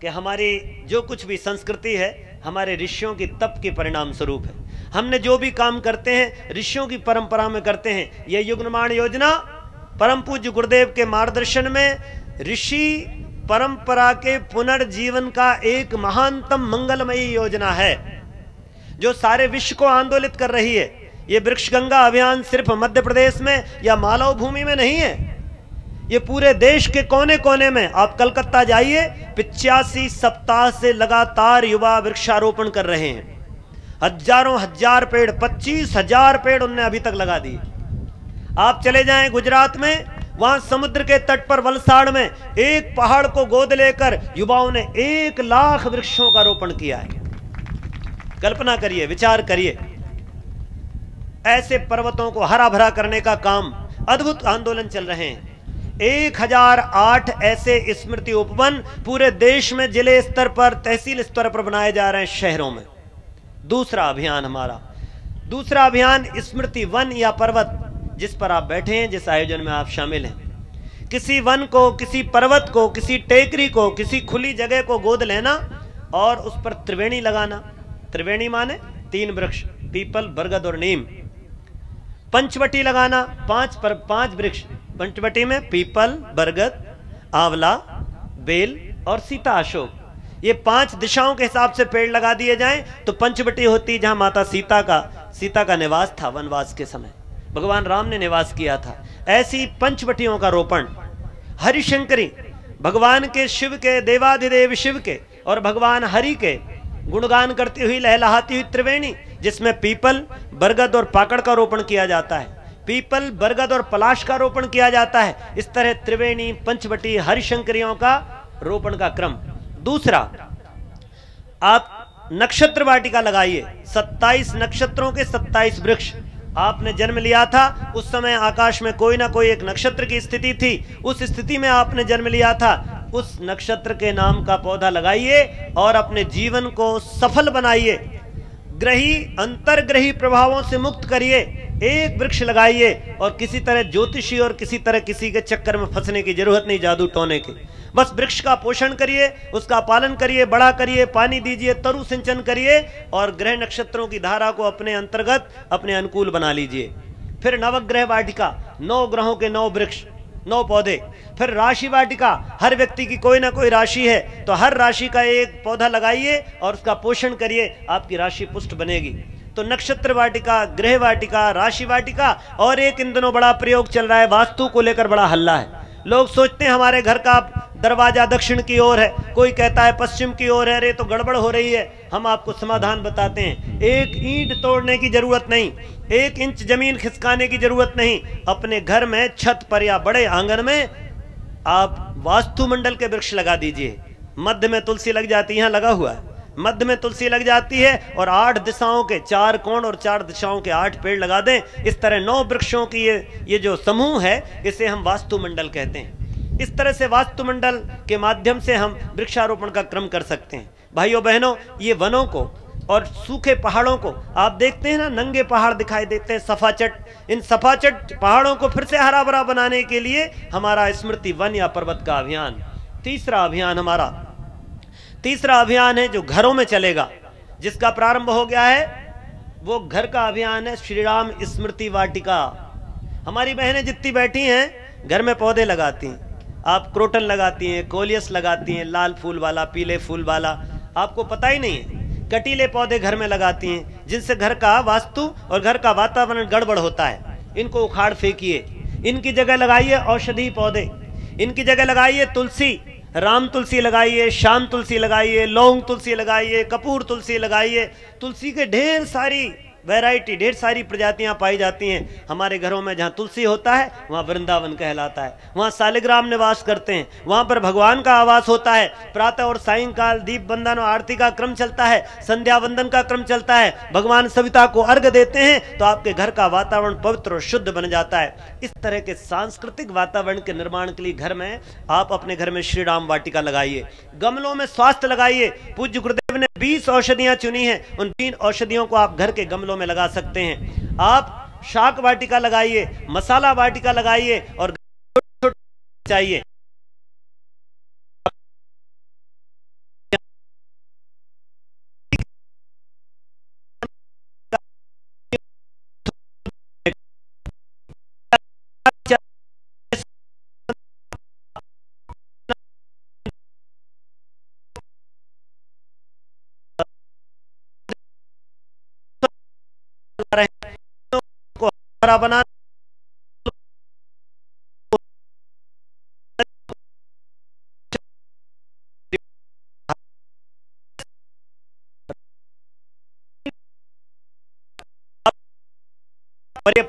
कि हमारी जो कुछ भी संस्कृति है हमारे ऋषियों की तप के परिणाम स्वरूप है। हमने जो भी काम करते हैं ऋषियों की परंपरा में करते हैं। यह युग निर्माण योजना परम पूज्य गुरुदेव के मार्गदर्शन में ऋषि परंपरा के पुनर्जीवन का एक महानतम मंगलमयी योजना है जो सारे विश्व को आंदोलित कर रही है। ये वृक्ष गंगा अभियान सिर्फ मध्य प्रदेश में या मालव भूमि में नहीं है, ये पूरे देश के कोने कोने में। आप कलकत्ता जाइए, 85 सप्ताह से लगातार युवा वृक्षारोपण कर रहे हैं। हजारों हजार पेड़, 25,000 पेड़ उनने अभी तक लगा दिए। आप चले जाएं गुजरात में, वहां समुद्र के तट पर वलसाड़ में एक पहाड़ को गोद लेकर युवाओं ने 1 लाख वृक्षों का रोपण किया है। कल्पना करिए, विचार करिए, ऐसे पर्वतों को हरा भरा करने का काम, अद्भुत आंदोलन चल रहे हैं। 1008 ऐसे स्मृति उपवन पूरे देश में जिले स्तर पर, तहसील स्तर पर बनाए जा रहे हैं शहरों में। दूसरा अभियान हमारा, दूसरा अभियान स्मृति वन या पर्वत, जिस पर आप बैठे हैं, जिस आयोजन में आप शामिल हैं। किसी वन को, किसी पर्वत को, किसी टेकरी को, किसी खुली जगह को गोद लेना और उस पर त्रिवेणी लगाना। त्रिवेणी माने 3 वृक्ष, पीपल, बरगद और नीम। पंचवटी लगाना, 5 वृक्ष, पंचवटी में पीपल, बरगद, आंवला, बेल और सीता अशोक। ये 5 दिशाओं के हिसाब से पेड़ लगा दिए जाएं तो पंचवटी होती, जहां माता सीता का निवास था। वनवास के समय भगवान राम ने निवास किया था। ऐसी पंचवटियों का रोपण। हरिशंकरी, भगवान के, शिव के, देवाधिदेव शिव के और भगवान हरि के गुणगान करती हुई लहलहाती हुई त्रिवेणी, जिसमें पीपल, बरगद और पाकड़ का रोपण किया जाता है। पीपल, बरगद और पलाश का रोपण किया जाता है। इस तरह त्रिवेणी, पंचवटी, हरिशंकरियों का रोपण का क्रम। दूसरा, आप नक्षत्र वाटिका लगाइए। 27 नक्षत्रों के 27 वृक्ष। आपने जन्म लिया था, उस समय आकाश में कोई ना कोई एक नक्षत्र की स्थिति थी, उस स्थिति में आपने जन्म लिया था, उस नक्षत्र के नाम का पौधा लगाइए और अपने जीवन को सफल बनाइए। ग्रही, अंतर्ग्रही प्रभावों से मुक्त करिए। एक वृक्ष लगाइए और किसी तरह ज्योतिषी और किसी तरह किसी के चक्कर में फंसने की जरूरत नहीं, जादू टोने की। बस वृक्ष का पोषण करिए, उसका पालन करिए, बड़ा करिए, पानी दीजिए, तरु सिंचन करिए और ग्रह नक्षत्रों की धारा को अपने अंतर्गत, अपने अनुकूल बना लीजिए। फिर नवग्रह वाटिका, 9 ग्रहों के 9 वृक्ष, 9 पौधे। फिर राशि वाटिका, हर व्यक्ति की कोई ना कोई राशि है तो हर राशि का एक पौधा लगाइए और उसका पोषण करिए, आपकी राशि पुष्ट बनेगी। तो नक्षत्र वाटिका, ग्रह वाटिका, राशि वाटिका। और एक इन दिनों बड़ा प्रयोग चल रहा है, वास्तु को लेकर बड़ा हल्ला है। लोग सोचते हैं हमारे घर का दरवाजा दक्षिण की ओर है, कोई कहता है पश्चिम की ओर है, अरे तो गड़बड़ हो रही है। हम आपको समाधान बताते हैं, एक ईंट तोड़ने की जरूरत नहीं, 1 इंच जमीन खिसकाने की जरूरत नहीं। अपने घर में छत पर या बड़े आंगन में आप वास्तुमंडल के वृक्ष लगा दीजिए। मध्य में तुलसी लग जाती है, यहाँ लगा हुआ है, मध्य में तुलसी लग जाती है, और 8 दिशाओं के 4 कोण और 4 दिशाओं के 8 पेड़ लगा दें। इस तरह 9 वृक्षों की ये जो समूह है, इसे हम वास्तुमंडल कहते हैं। इस तरह से वास्तुमंडल के माध्यम से हम वृक्षारोपण का क्रम कर सकते हैं। भाइयों बहनों, ये वनों को और सूखे पहाड़ों को आप देखते हैं ना, नंगे पहाड़ दिखाई देते हैं सफाचट। इन सफाचट पहाड़ों को फिर से हरा भरा बनाने के लिए हमारा स्मृति वन या पर्वत का अभियान, तीसरा अभियान है जो घरों में चलेगा, जिसका प्रारंभ हो गया है। वो घर का अभियान है श्री राम स्मृति वाटिका। हमारी बहनें जितनी बैठी हैं घर में पौधे लगाती हैं। आप क्रोटन लगाती हैं, कोलियस लगाती हैं, लाल फूल वाला, पीले फूल वाला, आपको पता ही नहीं है। कटीले पौधे घर में लगाती हैं, जिनसे घर का वास्तु और घर का वातावरण गड़बड़ होता है। इनको उखाड़ फेंकिए, इनकी जगह लगाइए औषधि पौधे, इनकी जगह लगाइए तुलसी, राम तुलसी लगाइए, श्याम तुलसी लगाइए, लौंग तुलसी लगाइए, कपूर तुलसी लगाइए। तुलसी के ढेर सारी वैरायटी, ढेर सारी प्रजातियां पाई जाती हैं। हमारे घरों में जहाँ तुलसी होता है वहाँ वृंदावन कहलाता है, वहाँ शालिग्राम निवास करते हैं, वहाँ पर भगवान का आवास होता है। प्रातः और सायंकाल दीप बंदन और आरती का क्रम चलता है, संध्या वंदन का क्रम चलता है, भगवान सविता को अर्घ्य देते हैं, तो आपके घर का वातावरण पवित्र और शुद्ध बन जाता है। इस तरह के सांस्कृतिक वातावरण के निर्माण के लिए घर में आप अपने घर में श्री राम वाटिका लगाइए। गमलों में स्वास्थ्य लगाइए। पूज्य गुरुदेव ने 20 औषधियां चुनी हैं, उन 3 औषधियों को आप घर के गमलों में लगा सकते हैं। आप शाक वाटिका लगाइए, मसाला वाटिका लगाइए, और चाहिए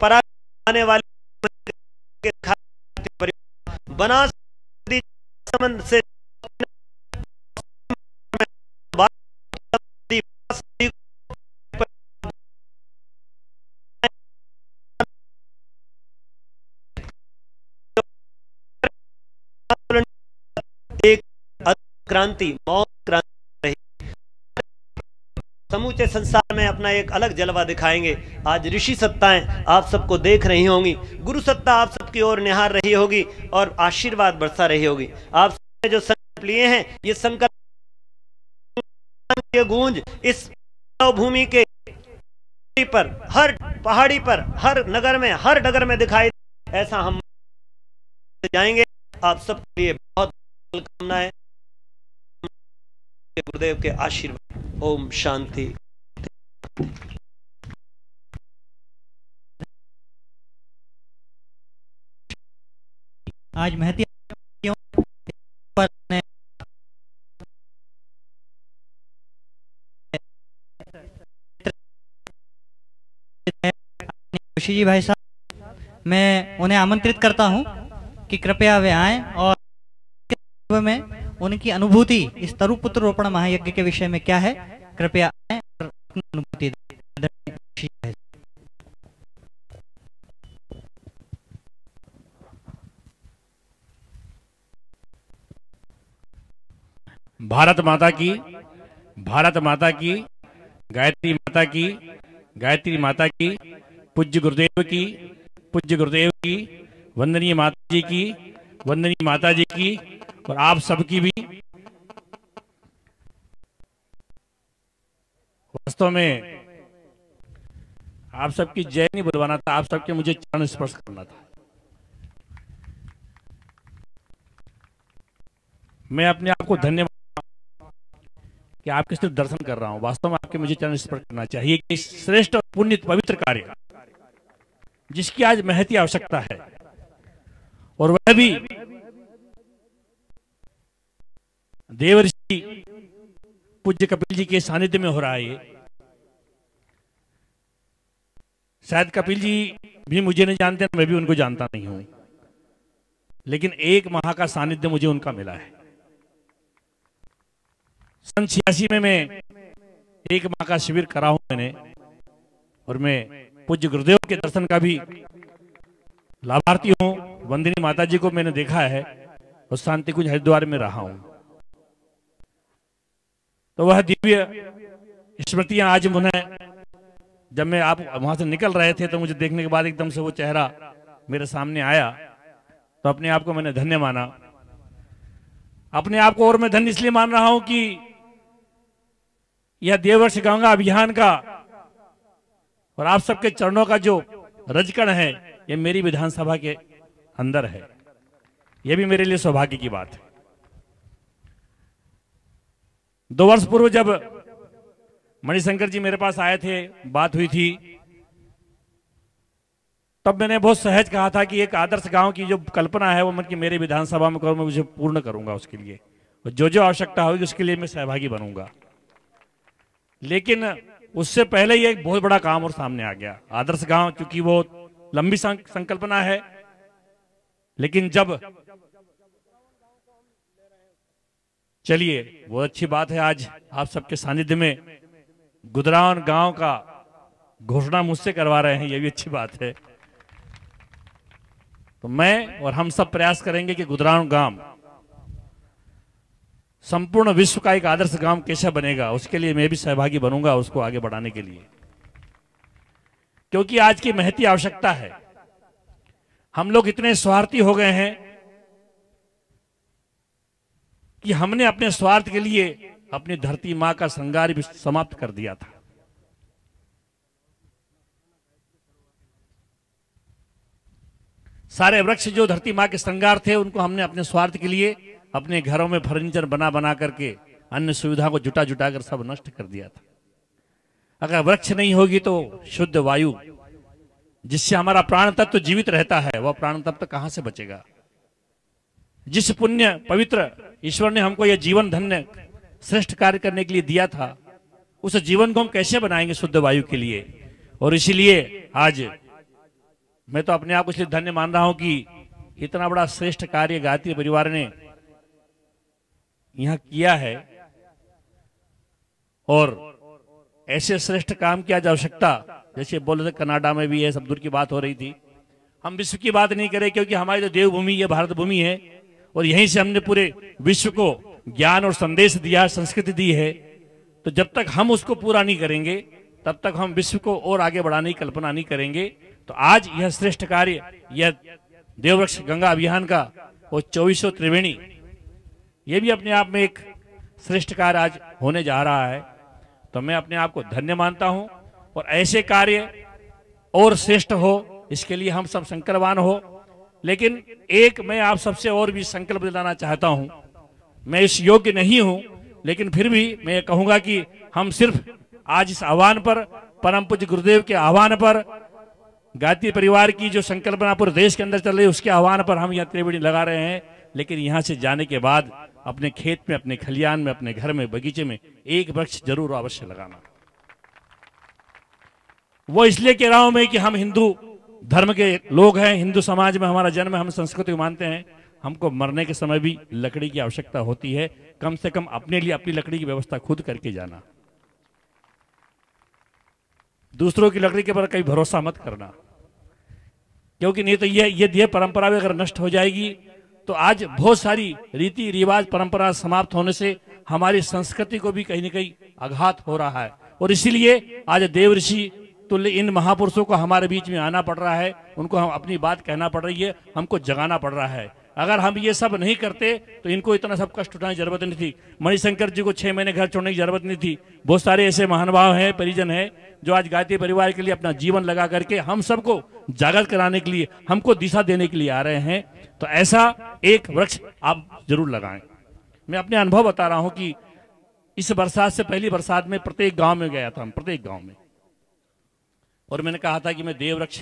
बना आने वाले बना संबंध से एक क्रांति, मौत क्रांति रही। समूचे संसार में अपना एक अलग जलवा दिखाएंगे। आज ऋषि सत्ताएं आप सबको देख रही होंगी, गुरु सत्ता आप सबकी ओर निहार रही होगी और आशीर्वाद बरसा रही होगी। आप सबने जो संकल्प लिए हैं, ये संकल्प ये गूंज इस भूमि के पर, हर पहाड़ी पर, हर नगर में, हर डगर में दिखाई, ऐसा हम जाएंगे। आप सबके लिए बहुत कामनाएं, गुरुदेव के आशीर्वाद। ओम शांति। आज महती पर ऋषि जी भाई साहब, मैं उन्हें आमंत्रित करता हूं कि कृपया वे आएं और में उनकी अनुभूति इस तरुपुत्र रोपण महायज्ञ के विषय में क्या है, कृपया आएं और अपनी अनुभूति दें। भारत माता की, भारत माता की, गायत्री माता की, गायत्री माता की, पूज्य गुरुदेव की, पूज्य गुरुदेव की, वंदनीय माता जी की, वंदनीय माता जी की, और आप सबकी भी। वास्तव में आप सबकी जय नहीं बुलवाना था, आप सबके मुझे चरण स्पर्श करना था। मैं अपने आप को धन्यवाद कि आपके सिर्फ दर्शन कर रहा हूं, वास्तव में आपके मुझे चरण स्पर्श करना चाहिए कि इस श्रेष्ठ और पुण्य पवित्र कार्य जिसकी आज महती आवश्यकता है, और वह भी देवर्षि पूज्य कपिल जी के सानिध्य में हो रहा है ये। शायद कपिल जी भी मुझे नहीं जानते, मैं भी उनको जानता नहीं हूं, लेकिन 1 माह का सानिध्य मुझे उनका मिला है। सन 86 में मैं 1 माह का शिविर करा हूं मैंने, और मैं पूज्य गुरुदेव के दर्शन का भी लाभार्थी हूं। वंदिनी माता जी को मैंने देखा है और शांति कुंज हरिद्वार में रहा हूं। तो वह दिव्य स्मृतियां आज मुझे, जब मैं आप वहां से निकल रहे थे तो मुझे देखने के बाद एकदम से वो चेहरा मेरे सामने आया, तो अपने आप को मैंने धन्य माना। अपने आप को और मैं धन्य इसलिए मान रहा हूं कि यह देववर्ष गंगा अभियान का और आप सबके चरणों का जो रजकण है, यह मेरी विधानसभा के अंदर है। यह भी मेरे लिए सौभाग्य की बात है। 2 वर्ष पूर्व जब मणिशंकर जी मेरे पास आए थे, बात हुई थी, तब मैंने बहुत सहज कहा था कि एक आदर्श गांव की जो कल्पना है वो मन की मेरे विधानसभा में करूं, मैं मुझे पूर्ण करूंगा उसके लिए, और जो जो आवश्यकता होगी उसके लिए मैं सहभागी बनूंगा। लेकिन उससे पहले ही एक बहुत बड़ा काम और सामने आ गया। आदर्श गांव क्योंकि वो लंबी संकल्पना है, लेकिन जब चलिए वो अच्छी बात है, आज आप सबके सानिध्य में गुदरावन गांव का घोषणा मुझसे करवा रहे हैं, ये भी अच्छी बात है। तो मैं और हम सब प्रयास करेंगे कि गुदरावन गांव संपूर्ण विश्व का एक आदर्श गांव कैसे बनेगा, उसके लिए मैं भी सहभागी बनूंगा उसको आगे बढ़ाने के लिए, क्योंकि आज की महती आवश्यकता है। हम लोग इतने स्वार्थी हो गए हैं कि हमने अपने स्वार्थ के लिए अपनी धरती मां का श्रृंगार भी समाप्त कर दिया था। सारे वृक्ष जो धरती मां के श्रृंगार थे, उनको हमने अपने स्वार्थ के लिए अपने घरों में फर्नीचर बना बना करके अन्य सुविधा को जुटा जुटा कर सब नष्ट कर दिया था। अगर वृक्ष नहीं होगी तो शुद्ध वायु जिससे हमारा प्राण तत्व जीवित रहता है, वह प्राण तत्व कहां से बचेगा? जिस पुण्य पवित्र ईश्वर ने हमको यह जीवन धन्य श्रेष्ठ कार्य करने के लिए दिया था, उस जीवन को हम कैसे बनाएंगे शुद्ध वायु के लिए? और इसीलिए आज मैं तो अपने आप को इसलिए धन्य मान रहा हूं कि इतना बड़ा श्रेष्ठ कार्य गायत्री परिवार ने यहां किया है, और ऐसे श्रेष्ठ काम की आज आवश्यकता, जैसे बोले थे कनाडा में भी है, सब दूर की बात हो रही थी। हम विश्व की बात नहीं करें क्योंकि हमारी जो देवभूमि है भारत भूमि है, और यहीं से हमने पूरे विश्व को ज्ञान और संदेश दिया, संस्कृति दी है। तो जब तक हम उसको पूरा नहीं करेंगे तब तक हम विश्व को और आगे बढ़ाने की कल्पना नहीं करेंगे। तो आज यह श्रेष्ठ कार्य, यह देववृक्ष गंगा अभियान का और 2400 त्रिवेणी, यह भी अपने आप में एक श्रेष्ठ कार्य आज होने जा रहा है। तो मैं अपने आप को धन्य मानता हूं, और ऐसे कार्य और श्रेष्ठ हो इसके लिए हम सब संकल्पवान हो। लेकिन एक मैं आप सबसे और भी संकल्प दिलाना चाहता हूं। मैं इस योग्य नहीं हूं, लेकिन फिर भी मैं कहूंगा कि हम सिर्फ आज इस आह्वान पर, परम पूज्य गुरुदेव के आह्वान पर, गायत्री परिवार की जो संकल्पना पूरे देश के अंदर चल रही है उसके आह्वान पर हम यह त्रिवेणी लगा रहे हैं। लेकिन यहां से जाने के बाद अपने खेत में, अपने खलियान में, अपने घर में, बगीचे में एक वृक्ष जरूर अवश्य लगाना। वो इसलिए कह रहा हूं मैं कि हम हिंदू धर्म के लोग हैं, हिंदू समाज में हमारा जन्म है, हम संस्कृति को मानते हैं। हमको मरने के समय भी लकड़ी की आवश्यकता होती है। कम से कम अपने लिए अपनी लकड़ी की व्यवस्था खुद करके जाना, दूसरों की लकड़ी के पर कहीं भरोसा मत करना, क्योंकि नहीं तो ये परंपरा भी अगर नष्ट हो जाएगी तो आज बहुत सारी रीति रिवाज परंपरा समाप्त होने से हमारी संस्कृति को भी कहीं न कहीं आघात हो रहा है। और इसीलिए आज देवऋषि तुल्य इन महापुरुषों को हमारे बीच में आना पड़ रहा है, उनको हम अपनी बात कहना पड़ रही है, हमको जगाना पड़ रहा है। अगर हम ये सब नहीं करते तो इनको इतना सब कष्ट उठाने की जरूरत नहीं थी। मणिशंकर जी को 6 महीने घर छोड़ने की जरूरत नहीं थी। बहुत सारे ऐसे महानुभाव हैं, परिजन हैं, जो आज गायत्री परिवार के लिए अपना जीवन लगा करके हम सबको जागृत कराने के लिए, हमको दिशा देने के लिए आ रहे हैं। तो ऐसा एक वृक्ष आप जरूर लगाएं। मैं अपने अनुभव बता रहा हूं कि इस बरसात से पहली बरसात में प्रत्येक गांव में गया था, प्रत्येक गांव में, और मैंने कहा था कि मैं देववृक्ष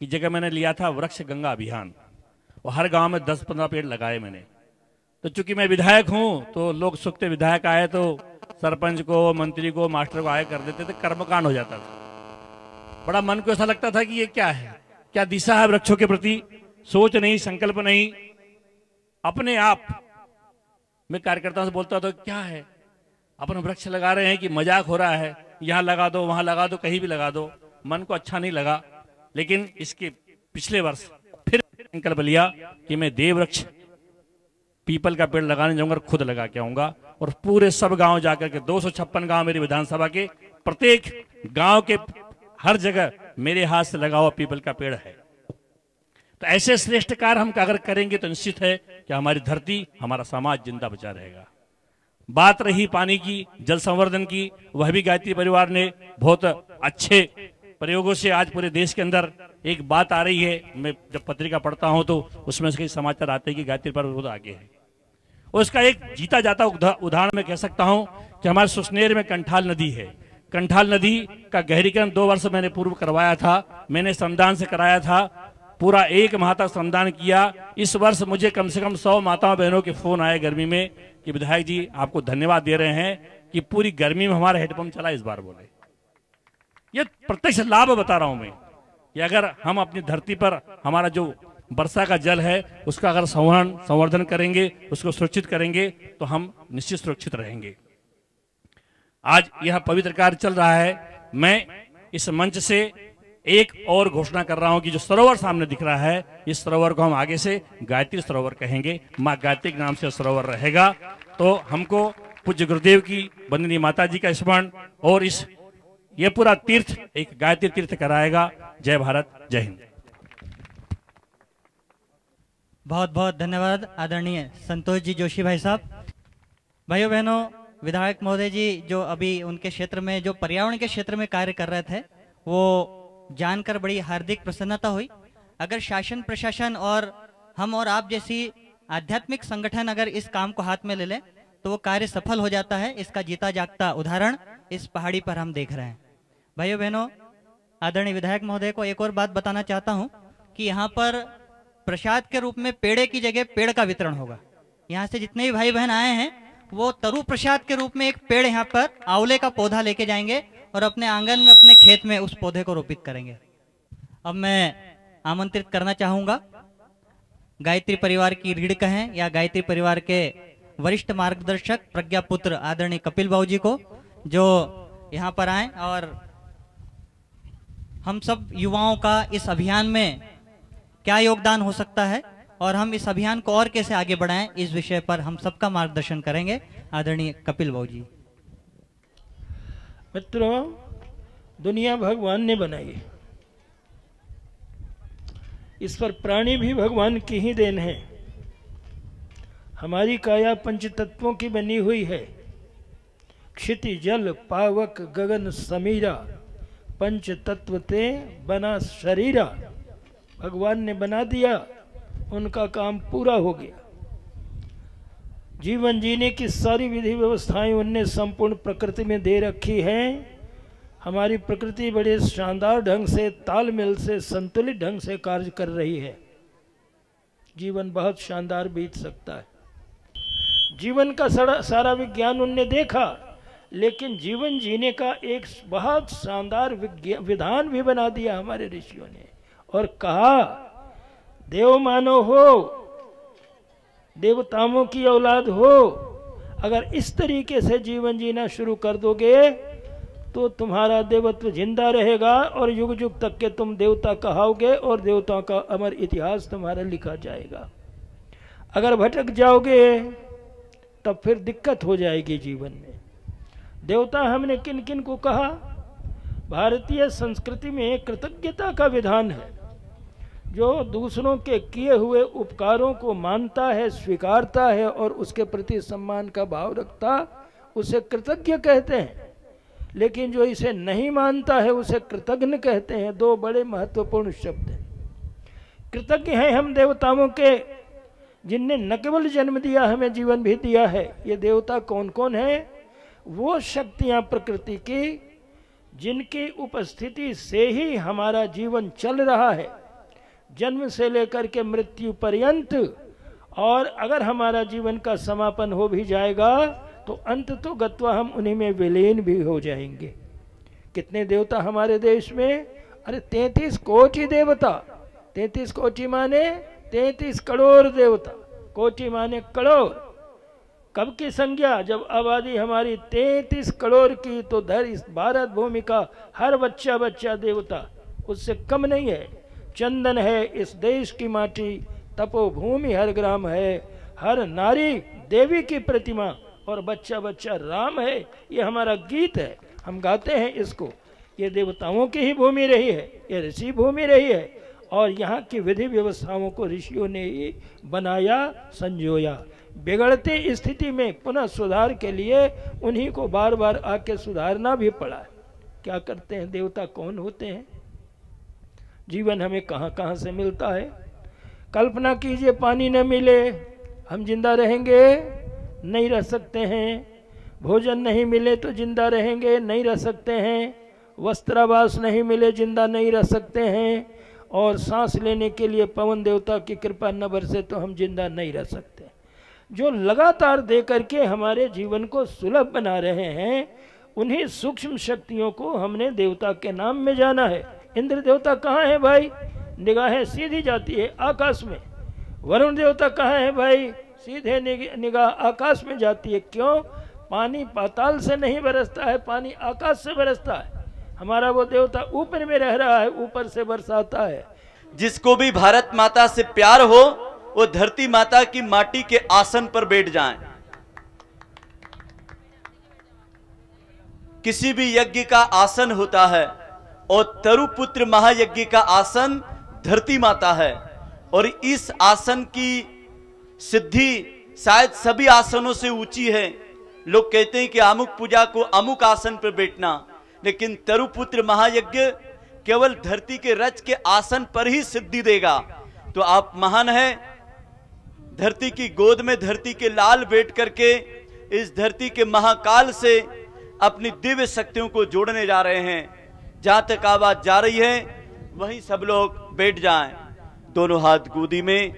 की जगह मैंने लिया था वृक्ष गंगा अभियान, और हर गांव में 10-15 पेड़ लगाए मैंने। तो चूंकि मैं विधायक हूं तो लोग सुखते विधायक आए तो सरपंच को, मंत्री को, मास्टर को आए कर देते थे, कर्मकांड हो जाता था। बड़ा मन को ऐसा लगता था कि ये क्या है, क्या दिशा है वृक्षों के प्रति, सोच नहीं, संकल्प नहीं। अपने आप मैं कार्यकर्ताओं से बोलता था क्या है, अपन वृक्ष लगा रहे हैं कि मजाक हो रहा है, यहां लगा दो, वहां लगा दो, कहीं भी लगा दो। मन को अच्छा नहीं लगा, लेकिन इसके पिछले वर्ष फिर संकल्प लिया कि मैं देव वृक्ष पीपल का पेड़ लगाने जाऊंगा और खुद लगा के आऊंगा। और पूरे सब गांव जाकर के 256 गांव मेरी विधानसभा के, प्रत्येक गांव के हर जगह मेरे हाथ से लगा हुआ पीपल का पेड़ है। तो ऐसे श्रेष्ठ कार्य हम अगर करेंगे तो निश्चित है कि हमारी धरती, हमारा समाज जिंदा बचा रहेगा। बात रही पानी की, जल संवर्धन की, वह भी गायत्री परिवार ने बहुत अच्छे प्रयोगों से आज पूरे देश के अंदर एक बात आ रही है। मैं जब पत्रिका पढ़ता हूं तो उसमें से कई समाचार आते हैं कि गायत्री परिवार बहुत आगे है। उसका एक जीता जाता उदाहरण मैं कह सकता हूं कि हमारे सुसनेर में कंठाल नदी है। कंठाल नदी का गहरीकरण 2 वर्ष मैंने पूर्व करवाया था, मैंने श्रमदान से कराया था, पूरा 1 माह तक श्रमदान किया। इस वर्ष मुझे कम से कम 100 माताओं बहनों के फोन आए गर्मी में कि विधायक जी आपको धन्यवाद दे रहे हैं कि पूरी गर्मी में हमारा हेडपंप चला इस बार। बोले ये प्रत्यक्ष लाभ बता रहा हूं मैं कि अगर हम अपनी धरती पर हमारा जो वर्षा का जल है उसका अगर संवर्धन करेंगे, उसको सुरक्षित करेंगे तो हम निश्चित सुरक्षित रहेंगे। आज यह पवित्र कार्य चल रहा है। मैं इस मंच से एक और घोषणा कर रहा हूं कि जो सरोवर सामने दिख रहा है, इस सरोवर को हम आगे से गायत्री सरोवर कहेंगे। मां गायत्री के नाम से सरोवर रहेगा। तो हमको पूज्य गुरुदेव की वंदनीय माता जी का स्मरण और ये पूरा तीर्थ एक गायत्री तीर्थ कराएगा। जय भारत, जय हिंद। बहुत बहुत धन्यवाद आदरणीय संतोष जी जोशी भाई साहब। भाइयों बहनों, विधायक महोदय जी जो अभी उनके क्षेत्र में, जो पर्यावरण के क्षेत्र में कार्य कर रहे थे, वो जानकर बड़ी हार्दिक प्रसन्नता हुई। अगर शासन प्रशासन और हम और आप जैसी आध्यात्मिक संगठन अगर इस काम को हाथ में ले लें तो वो कार्य सफल हो जाता है। इसका जीता जागता उदाहरण इस पहाड़ी पर हम देख रहे हैं। भाइयों बहनों, आदरणीय विधायक महोदय को एक और बात बताना चाहता हूं कि यहाँ पर प्रसाद के रूप में पेड़े की जगह पेड़ का वितरण होगा। यहाँ से जितने भी भाई बहन आए हैं वो तरु प्रसाद के रूप में एक पेड़ यहाँ पर आंवले का पौधा लेके जाएंगे और अपने आंगन में, अपने खेत में उस पौधे को रोपित करेंगे। अब मैं आमंत्रित करना चाहूंगा गायत्री परिवार की रीढ़ कहें या गायत्री परिवार के वरिष्ठ मार्गदर्शक प्रज्ञा पुत्र आदरणीय कपिल बाबू जी को, जो यहाँ पर आए और हम सब युवाओं का इस अभियान में क्या योगदान हो सकता है और हम इस अभियान को और कैसे आगे बढ़ाएं, इस विषय पर हम सबका मार्गदर्शन करेंगे। आदरणीय कपिल बाबू जी। मित्रों, दुनिया भगवान ने बनाई है, इस पर प्राणी भी भगवान की ही देन है। हमारी काया पंच तत्वों की बनी हुई है। क्षिति जल पावक गगन समीरा, पंच तत्व ते बना शरीरा। भगवान ने बना दिया, उनका काम पूरा हो गया। जीवन जीने की सारी विधि व्यवस्थाएं उनने संपूर्ण प्रकृति में दे रखी हैं। हमारी प्रकृति बड़े शानदार ढंग से, तालमेल से, संतुलित ढंग से कार्य कर रही है। जीवन बहुत शानदार बीत सकता है। जीवन का सारा विज्ञान उनने देखा, लेकिन जीवन जीने का एक बहुत शानदार विधान भी बना दिया हमारे ऋषियों ने और कहा, देव मानो हो, देवताओं की औलाद हो, अगर इस तरीके से जीवन जीना शुरू कर दोगे तो तुम्हारा देवत्व जिंदा रहेगा और युग युग तक के तुम देवता कहाओगे और देवताओं का अमर इतिहास तुम्हारा लिखा जाएगा। अगर भटक जाओगे तब फिर दिक्कत हो जाएगी जीवन में। देवता हमने किन किन को कहा? भारतीय संस्कृति में कृतज्ञता का विधान है। जो दूसरों के किए हुए उपकारों को मानता है, स्वीकारता है और उसके प्रति सम्मान का भाव रखता, उसे कृतज्ञ कहते हैं। लेकिन जो इसे नहीं मानता है उसे कृतज्ञ कहते हैं। दो बड़े महत्वपूर्ण शब्द हैं। कृतज्ञ हैं हम देवताओं के, जिनने न केवल जन्म दिया, हमें जीवन भी दिया है। ये देवता कौन कौन है? वो शक्तियां प्रकृति की जिनकी उपस्थिति से ही हमारा जीवन चल रहा है, जन्म से लेकर के मृत्यु पर्यंत। और अगर हमारा जीवन का समापन हो भी जाएगा तो अंत तो गत्वा हम उन्हीं में विलीन भी हो जाएंगे। कितने देवता हमारे देश में? अरे 33 कोटि देवता। 33 कोटि माने 33 करोड़ देवता। कोटि माने करोड़। कब की संज्ञा? जब आबादी हमारी 33 करोड़ की, तो धर इस भारत भूमि का हर बच्चा बच्चा देवता, उससे कम नहीं है। चंदन है इस देश की माटी, तपोभूमि हर ग्राम है, हर नारी देवी की प्रतिमा और बच्चा बच्चा राम है। ये हमारा गीत है, हम गाते हैं इसको। ये देवताओं की ही भूमि रही है, ये ऋषि भूमि रही है, और यहाँ की विधि व्यवस्थाओं को ऋषियों ने ही बनाया, संजोया। बिगड़ती स्थिति में पुनः सुधार के लिए उन्हीं को बार बार आके सुधारना भी पड़ा है। क्या करते हैं? देवता कौन होते हैं? जीवन हमें कहाँ कहाँ से मिलता है। कल्पना कीजिए, पानी न मिले हम जिंदा रहेंगे? नहीं रह सकते हैं। भोजन नहीं मिले तो जिंदा रहेंगे? नहीं रह सकते हैं। वस्त्रावास नहीं मिले जिंदा नहीं रह सकते हैं। और सांस लेने के लिए पवन देवता की कृपा न बरसे तो हम जिंदा नहीं रह सकते। जो लगातार दे करके हमारे जीवन को सुलभ बना रहे हैं, उन्हीं सूक्ष्म शक्तियों को हमने देवता के नाम में जाना है। इंद्र देवता कहाँ है भाई? निगाहें सीधी जाती है आकाश में। वरुण देवता कहाँ है भाई? सीधे निगाह आकाश में जाती है। क्यों? पानी पाताल से नहीं बरसता है, पानी आकाश से बरसता है। हमारा वो देवता ऊपर में रह रहा है, ऊपर से बरसाता है। जिसको भी भारत माता से प्यार हो वो धरती माता की माटी के आसन पर बैठ जाएं। किसी भी यज्ञ का आसन होता है और तरुपुत्र महायज्ञ का आसन धरती माता है, और इस आसन की सिद्धि शायद सभी आसनों से ऊंची है। लोग कहते हैं कि अमुक पूजा को अमुक आसन पर बैठना, लेकिन तरुपुत्र महायज्ञ केवल धरती के रज के आसन पर ही सिद्धि देगा। तो आप महान हैं, धरती की गोद में धरती के लाल बैठ करके इस धरती के महाकाल से अपनी दिव्य शक्तियों को जोड़ने जा रहे हैं। जहां तक आवाज जा रही है वहीं सब लोग बैठ जाएं, दोनों हाथ गोदी में,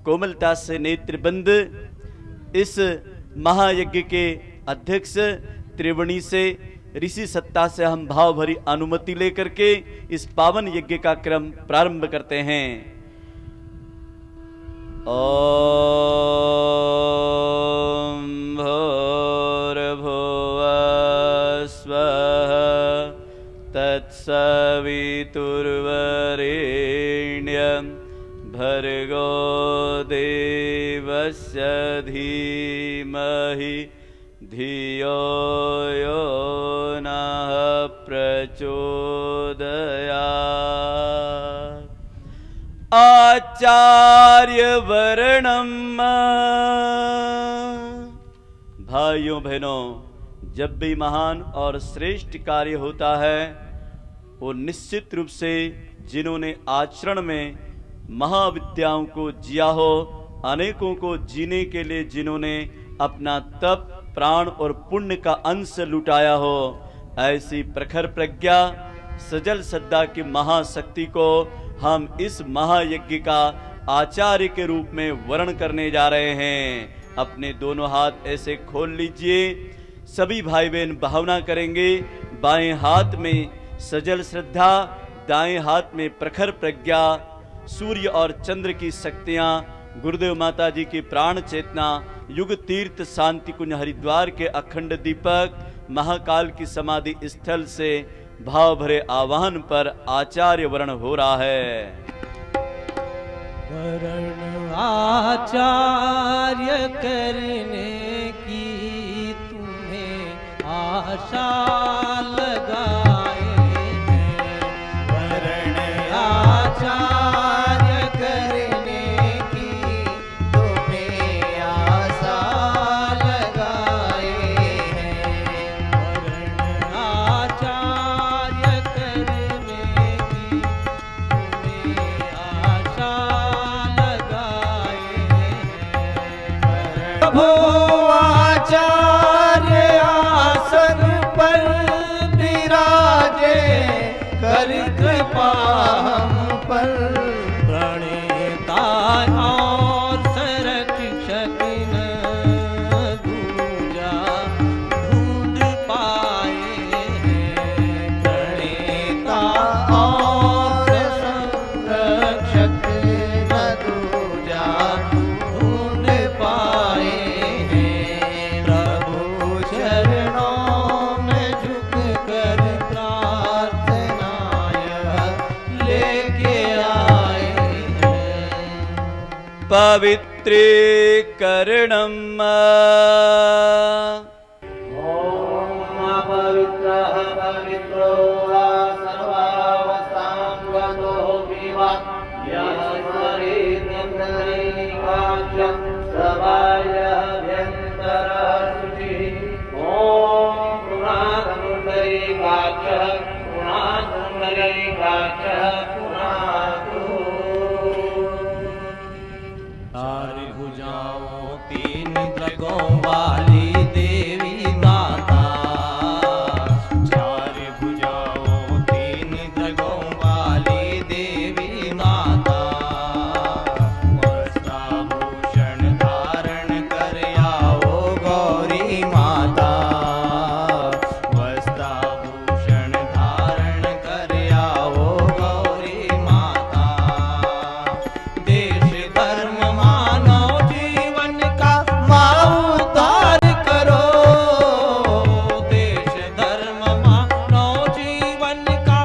कोमलता से नेत्र बंद। इस महायज्ञ के अध्यक्ष त्रिवेणी से, ऋषि सत्ता से हम भाव भरी अनुमति लेकर के इस पावन यज्ञ का क्रम प्रारंभ करते हैं। ओम भूर्भुवः स्वः तत्सवितुर्वरेण्यं भर्गो देवस्य धीमहि धियो यो नः प्रचोदयात्। आचार्य वर्णम। भाइयों बहनों, जब भी महान और श्रेष्ठ कार्य होता है वो निश्चित रूप से जिन्होंने आचरण में महाविद्याओं को जिया हो, अनेकों को जीने के लिए जिन्होंने अपना तप, प्राण और पुण्य का अंश लुटाया हो, ऐसी प्रखर प्रज्ञा, सजल श्रद्धा की महाशक्ति को हम इस महायज्ञ का आचार्य के रूप में वर्ण करने जा रहे हैं। अपने दोनों हाथ ऐसे खोल लीजिए। सभी भाई बहन भावना करेंगे, बाएं हाथ में सजल श्रद्धा, दाएं हाथ में प्रखर प्रज्ञा, सूर्य और चंद्र की शक्तियां, गुरुदेव माता जी की प्राण चेतना, युग तीर्थ शांति कुंज हरिद्वार के अखंड दीपक, महाकाल की समाधि स्थल से भाव भरे आवाहन पर आचार्य वर्ण हो रहा है। वर्ण आचार्य करने की तुम्हें आशा लगाए हैं। वर्ण आचार्य करने की तुम्हें आशा लगाए हैं। वर्ण आचार्य करने की तुम्हें आशा लगाए हैं। प्रभु आचार्य आसन पर पवित्रीकरणम् पवित्रः पवित्रो वा सर्वावस्थां गतो विवा यः स्मरेद्यन्तरीकाख्यं सवायभ्यन्तरः शुचिः ॐ पुनातमुण्डरीकाक्षः पुनातमुण्डरीकाक्षः पुनातु चारि भुजाओं तीन जगों वाली देवी माता, चारि भुजाओं तीन जगों वाली देवी माता, वस्त्राभूषण धारण कर आओ गौरी माता, वस्त्राभूषण धारण कर आओ गौरी माता। देश धर्म मानव जीवन का उद्धार करो, देश धर्म मानव जीवन का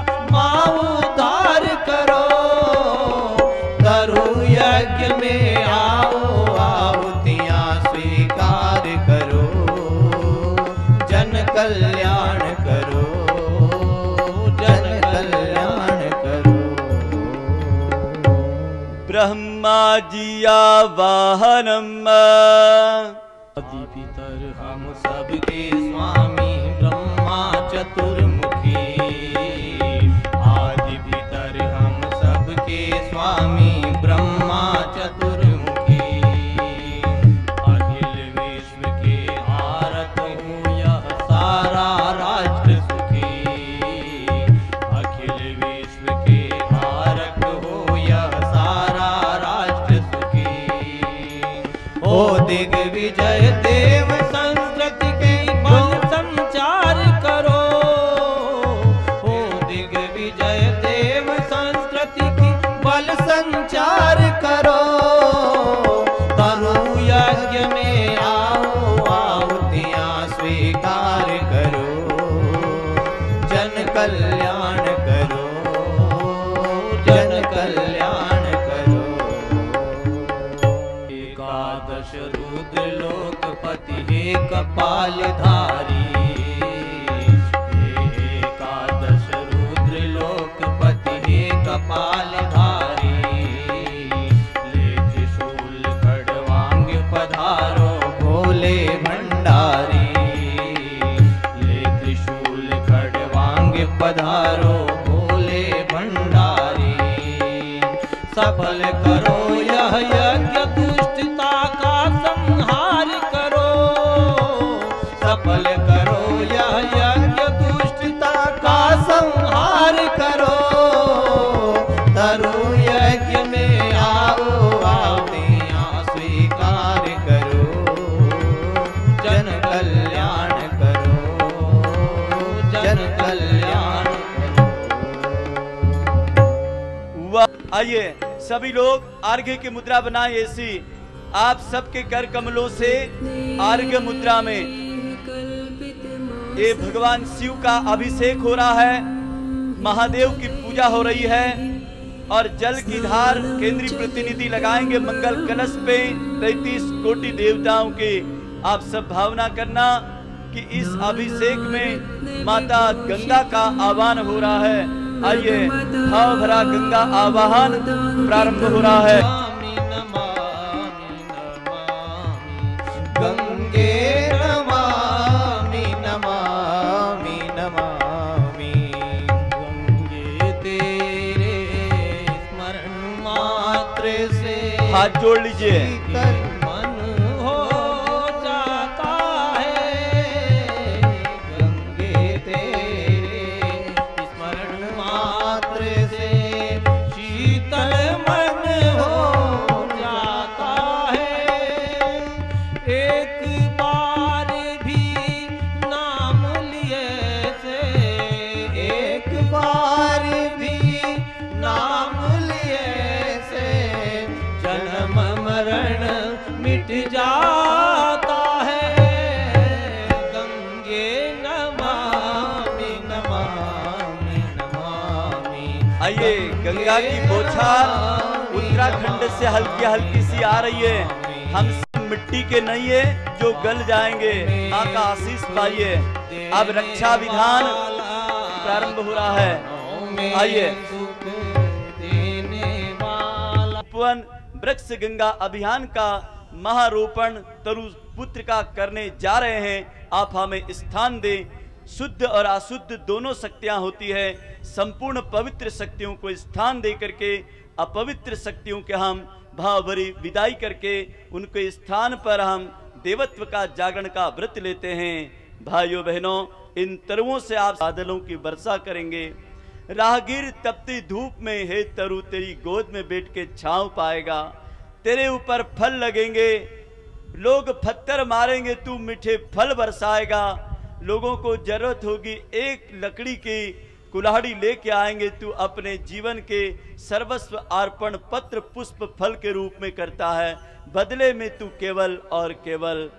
उद्धार करो। तरु यज्ञ में आओ आहुतियां स्वीकार करो, जन कल्याण करो, जन कल्याण करो। ब्रह्मा जिया वाहनम् आदि पितर हम सबके स्वामी ब्रह्मा चतुर्मुखी, आदि पितर हम सबके स्वामी ब्रह्मा चतुर्मुखी। अखिल विश्व के आरत हूँ यह सारा राष्ट्र सुखी, अखिल विश्व के आरत हो यह सारा राष्ट्र सुखी। ओ दिग्विजय देव संस्कृति के बल संचार करो, ओ दिग्विजय देव संस्कृति की बल संचार करो। तनु यज्ञ में आओ आहुतियां स्वीकार करो, जन कल्याण करो, जन कल्याण करो। एकादश रुद्र लोकपति हे कपालधारी, हे एकादश रुद्र लोकपति हे कपालधारी। ले त्रिशूल खड्वांग पधारो भोले भंडारी, ले त्रिशूल खड्वांग पधारो भोले भंडारी। सफल करो यह यज्ञ दुष्टता का संहार करो, सफल करो यह यज्ञ दुष्टता का संहार करो। तरु यज्ञ में आओ आहुतियां स्वीकार करो, जन कल्याण करो, जन कल्याण करो। आइए सभी लोग अर्घ्य की मुद्रा बनाए ऐसी आप सबके कर कमलों से अर्घ्य मुद्रा में ये भगवान शिव का अभिषेक हो रहा है, महादेव की पूजा हो रही है और जल की धार केंद्रीय प्रतिनिधि लगाएंगे मंगल कलश पे 33 कोटि देवताओं के। आप सब भावना करना कि इस अभिषेक में माता गंगा का आह्वान हो रहा है। आइए भाव भरा गंगा आवाहन प्रारंभ हो रहा है। गंगे नमामि नमामि नमामि, गंगे तेरे स्मरण मात्र से हाथ जोड़ लीजिए। मन हो जाता है, गंगे तेरे स्मरण मात्र से शीतल मन हो जाता है। एक बार भी नाम लिए से, एक बार भी नाम लिए से जन्म मरण मिट जाता है। गंगे नमामि नमामि नमामि। आइए गंगा की बौछार उत्तरा उत्तराखंड से हल्की हल्की सी आ रही है। हम सब मिट्टी के नहीं है जो गल जाएंगे। माँ का आशीष पाइए। अब रक्षा विधान प्रारंभ हो रहा है। आइए उपवन वृक्ष गंगा अभियान का महारोपण तरु पुत्र का करने जा रहे हैं। आप हमें स्थान दें। शुद्ध और अशुद्ध दोनों शक्तियां होती है। संपूर्ण पवित्र शक्तियों को स्थान दे करके अपवित्र शक्तियों के हम भावभरी विदाई करके उनके स्थान पर हम देवत्व का जागरण का व्रत लेते हैं। भाइयों बहनों, इन तरुओं से आप बादलों की वर्षा करेंगे। राहगीर तपती धूप में हे तरु तेरी गोद में बैठ के छांव पाएगा। तेरे ऊपर फल लगेंगे, लोग पत्थर मारेंगे, तू मीठे फल बरसाएगा। लोगों को जरूरत होगी एक लकड़ी की कुल्हाड़ी लेके आएंगे, तू अपने जीवन के सर्वस्व अर्पण पत्र पुष्प फल के रूप में करता है। बदले में तू केवल और केवल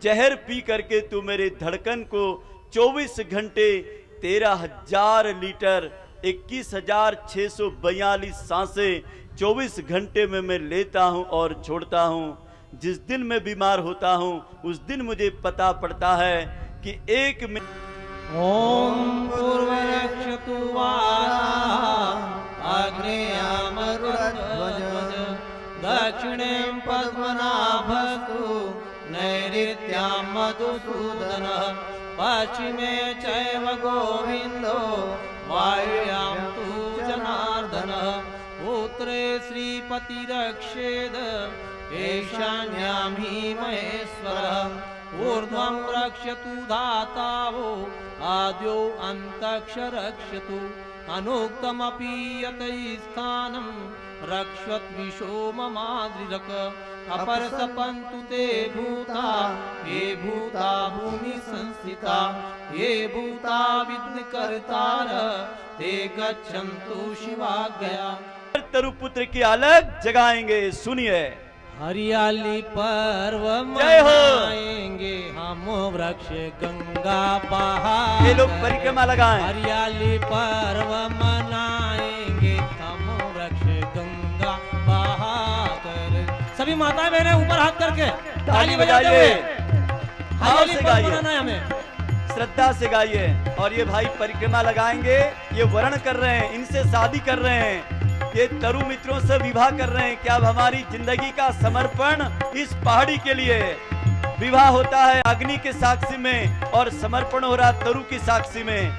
जहर पी करके तू मेरे धड़कन को 24 घंटे 13,000 लीटर 21,642 सांसें 24 घंटे में मैं लेता हूं और छोड़ता हूं। जिस दिन मैं बीमार होता हूं उस दिन मुझे पता पड़ता है कि एक में ओम पूर्वरक्षतु अग्नेयामरुध्वज दक्षिणे पद्मनाभस्तु नैऋत्यां मधुसूदनः पश्चिमे चैव गोविन्दो वायुयां तु जनार्दनः उत्तरे श्रीपतिरक्षेद ईशान्यां हि महेश्वरः ऊर्ध्वं रक्षतु धातावो आद्यो अन्तरिक्ष रक्षतु अनुक्तमपि यतैस्थानं रक्षत्विशो ममाद्रिरक अपरसपन्तु ते भूता ये भूता भूमि संस्थिता ये भूता विघ्नकर्तार ते गच्छन्तु शिवाज्ञया। तरुपुत्र की अलग जगाएंगे। सुनिए। हरियाली पर्व मनाएंगे हम वृक्ष गंगा पहाड़। ये लोग परिक्रमा लगाएं। हरियाली पर्व मनाएंगे हम वृक्ष गंगा पहाड़। सभी माताएं बहनें ऊपर हाथ करके ताली बजाते हुए हरियाली पर्व मनाना है हमें। श्रद्धा से गाइए। और ये भाई परिक्रमा लगाएंगे, ये वर्ण कर रहे हैं, इनसे शादी कर रहे हैं, ये तरु मित्रों से विवाह कर रहे हैं। क्या अब हमारी जिंदगी का समर्पण इस पहाड़ी के लिए। विवाह होता है अग्नि के साक्षी में और समर्पण हो रहा तरु की साक्षी में।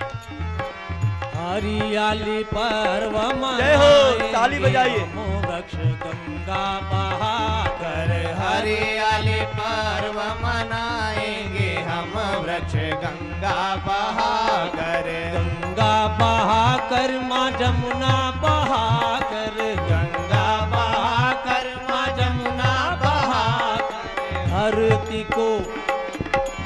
हरियाली पर्व जय हो, ताली बजाइए। वृक्ष गंगा बहाकर हरियाली पर्व मनाएंगे हम वृक्ष गंगा बहाकर। गंगा बहाकर माँ जमुना बहाकर गंगा बहाकर माँ जमुना बहाकर।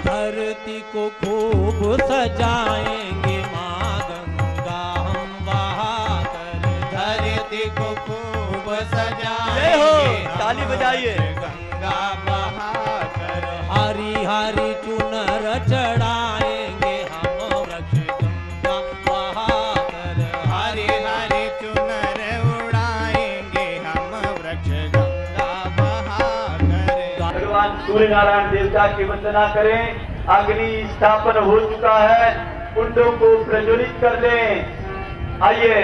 धरती को खूब सजाएंगे माँ गंगा हम बहाकर। धरती को खूब सजाएंगे। जय हो, ताली बजाइए। गंगा बहाकर हरी हरी चुनर चढ़ाएंगे हम वृक्ष गंगा बहाकर। हरी हरी चुनर उड़ाएंगे हम वृक्ष गंगा बहाकर। भगवान सूर्य नारायण देवता की वंदना करें। अग्नि स्थापन हो चुका है, कुंडों को प्रज्वलित कर दें। आइए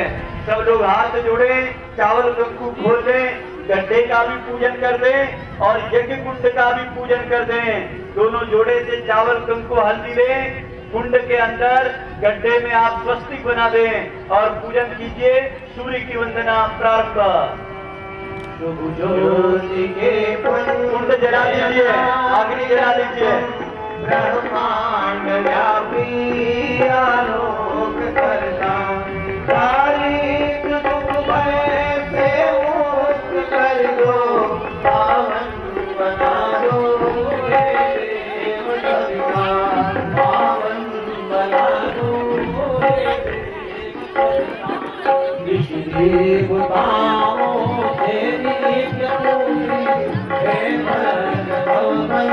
सब लोग हाथ जोड़े, चावल कंकु खोल दें, गड्ढे का भी पूजन कर दें और यज्ञ कुंड का भी पूजन कर दें। दोनों जोड़े से चावल कंकु हल्दी लें, कुंड के अंदर गड्ढे में आप स्वस्तिक बना दें और पूजन कीजिए। सूर्य की वंदना प्रारंभ। कुंड जला लीजिए, अग्नि जला लीजिए। ब्रह्मांड व्यापी आलोक करता तारीख दुख भय से मुक्त कर दो। पावन बना दो हे देव सरकार, पावन बना दो हे देवताओं से नित्य पूजी हे भक्त भवन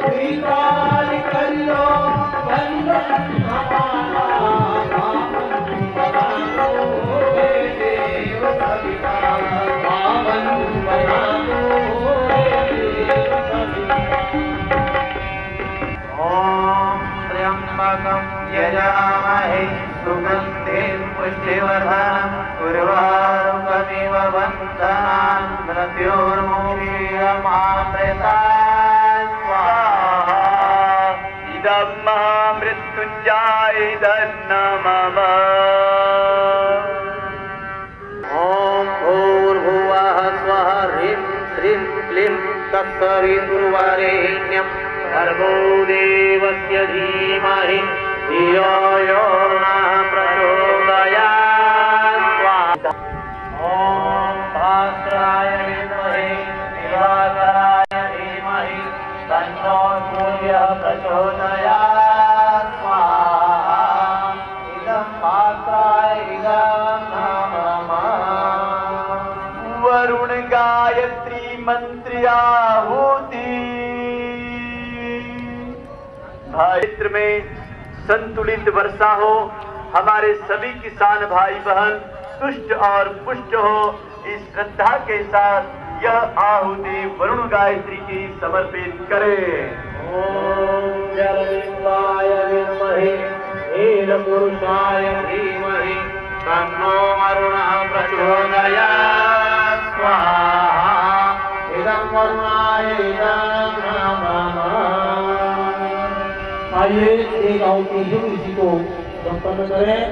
स्वीकार कर लो बंधन हमारा। पावन बना दो हे देव पुष्टिवर्धनं कुर्वारुकमिव बन्धनान् मृत्योर्मुक्षीयमामृता स्वाहा इदं महामृत्युञ्जय मम ॐ भूर्भुवः स्वः ह्रीं श्रीं क्लीं तत्सवितुर्वरेण्यं भर्गो देवस्य धीमहि धियो यो नः प्रचोदयात् स्वाहा ॐ भास्कराय विद्महे दिवाकराय धीमहि तन्नो सूर्यः प्रचोदयात् स्वाहा इदं भास्कराय इदं नमः वरुण गायत्री मंत्रियाहुति क्षेत्र में संतुलित वर्षा हो, हमारे सभी किसान भाई बहन तुष्ट और पुष्ट हो। इस श्रद्धा के साथ यह आहुति वरुण गायत्री की समर्पित करें। ओम जललिंगाय विद्महे नीलपुरुषाय धीमहि तन्नो वरुणः प्रचोदयात् स्वाहा इदं वरुणाय इदं नमः। आइए एक आहुति इसी को संपन्न करें।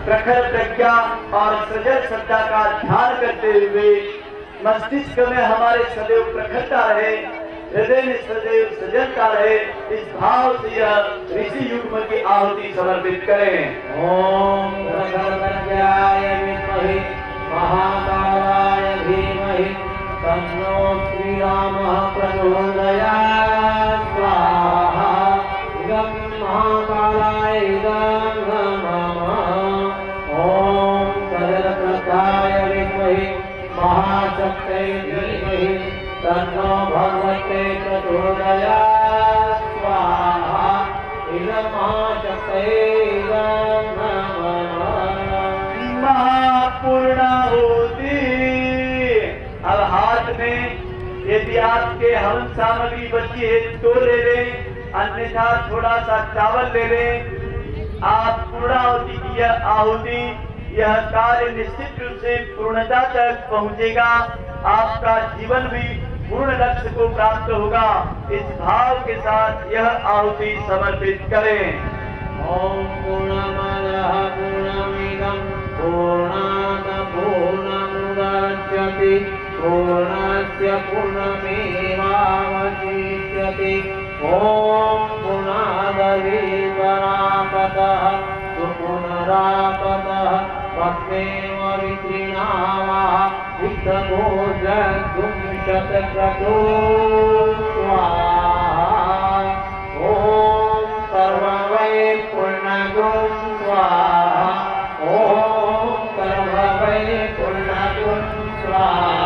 प्रखर प्रज्ञा और सजल श्रद्धा का ध्यान करते हुए मस्तिष्क में हमारे सदैव प्रखरता रहे, हृदय में सदैव सजलता रहे, इस भाव से यह ऋषि युग्म की आहुति समर्पित करें। ओम प्रखर प्रज्ञाय विद्महे महाकालाय धीमहि तन्नो श्रीरामः प्रचोदयात् स्वाहा इदं महाकालाय इदं नमः। ओम सजलश्रद्धाय विद्महे महाशक्तये धीमहि तन्नो भगवते प्रचोदयात् स्वाहा इदं महाशक्तये इदं नमः। महापूर्णाहुति। अब हाथ में यदि आपके हवन सामग्री बची है तो ले लें, अन्यथा थोड़ा सा चावल ले लें। आप पूर्णाहुति की यह आहुति, यह कार्य निश्चित रूप से पूर्णता तक पहुंचेगा। आपका जीवन भी पूर्ण लक्ष्य को प्राप्त होगा। इस भाव के साथ यह आहुति समर्पित करें। ओम पूर्णमदः पूर्णमिदं पूर्णात् पूर्णमुदच्यते पूर्णस्य पूर्णमेवावशिष्यते। ओम पुनरादि परापतः सुपुनरापतः भक्तेव वितृणामः विद्धो जगुं शतक्रतो स्वाहा। ओम सर्ववै पूर्णगुं स्वाहा। ओम सर्ववै पूर्णगुं स्वाहा।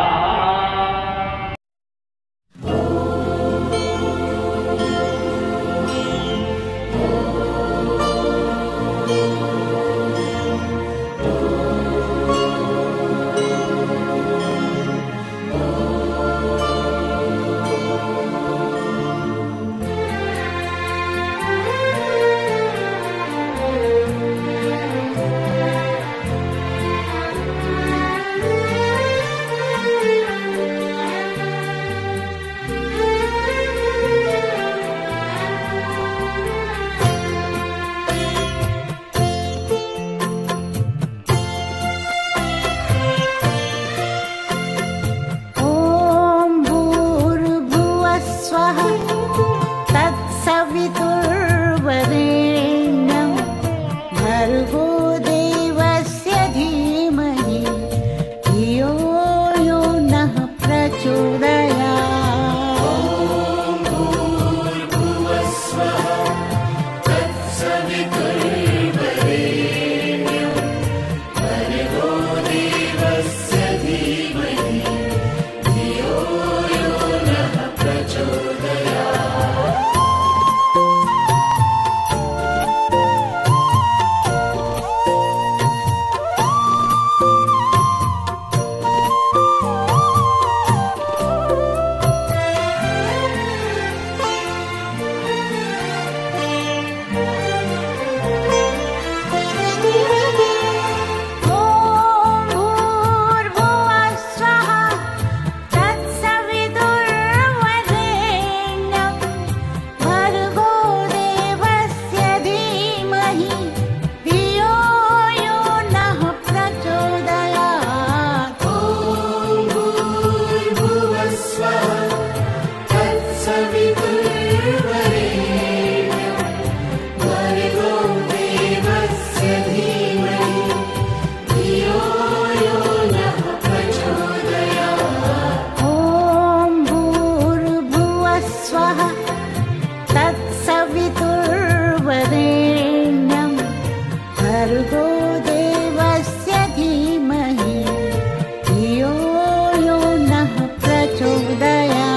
भुवस्वः तत्सवितुर्वरेण्यं भर्गो देवस्य धीमहि धियो यो नः प्रचोदयात्।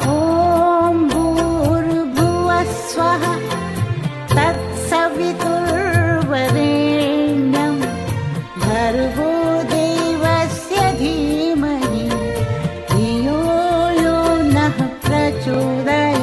ॐ भूर्भुवस्वः तत्सवितुर्वरेण्यं भर्गो देवस्य धीमहि धियो यो नः प्रचोदयात्।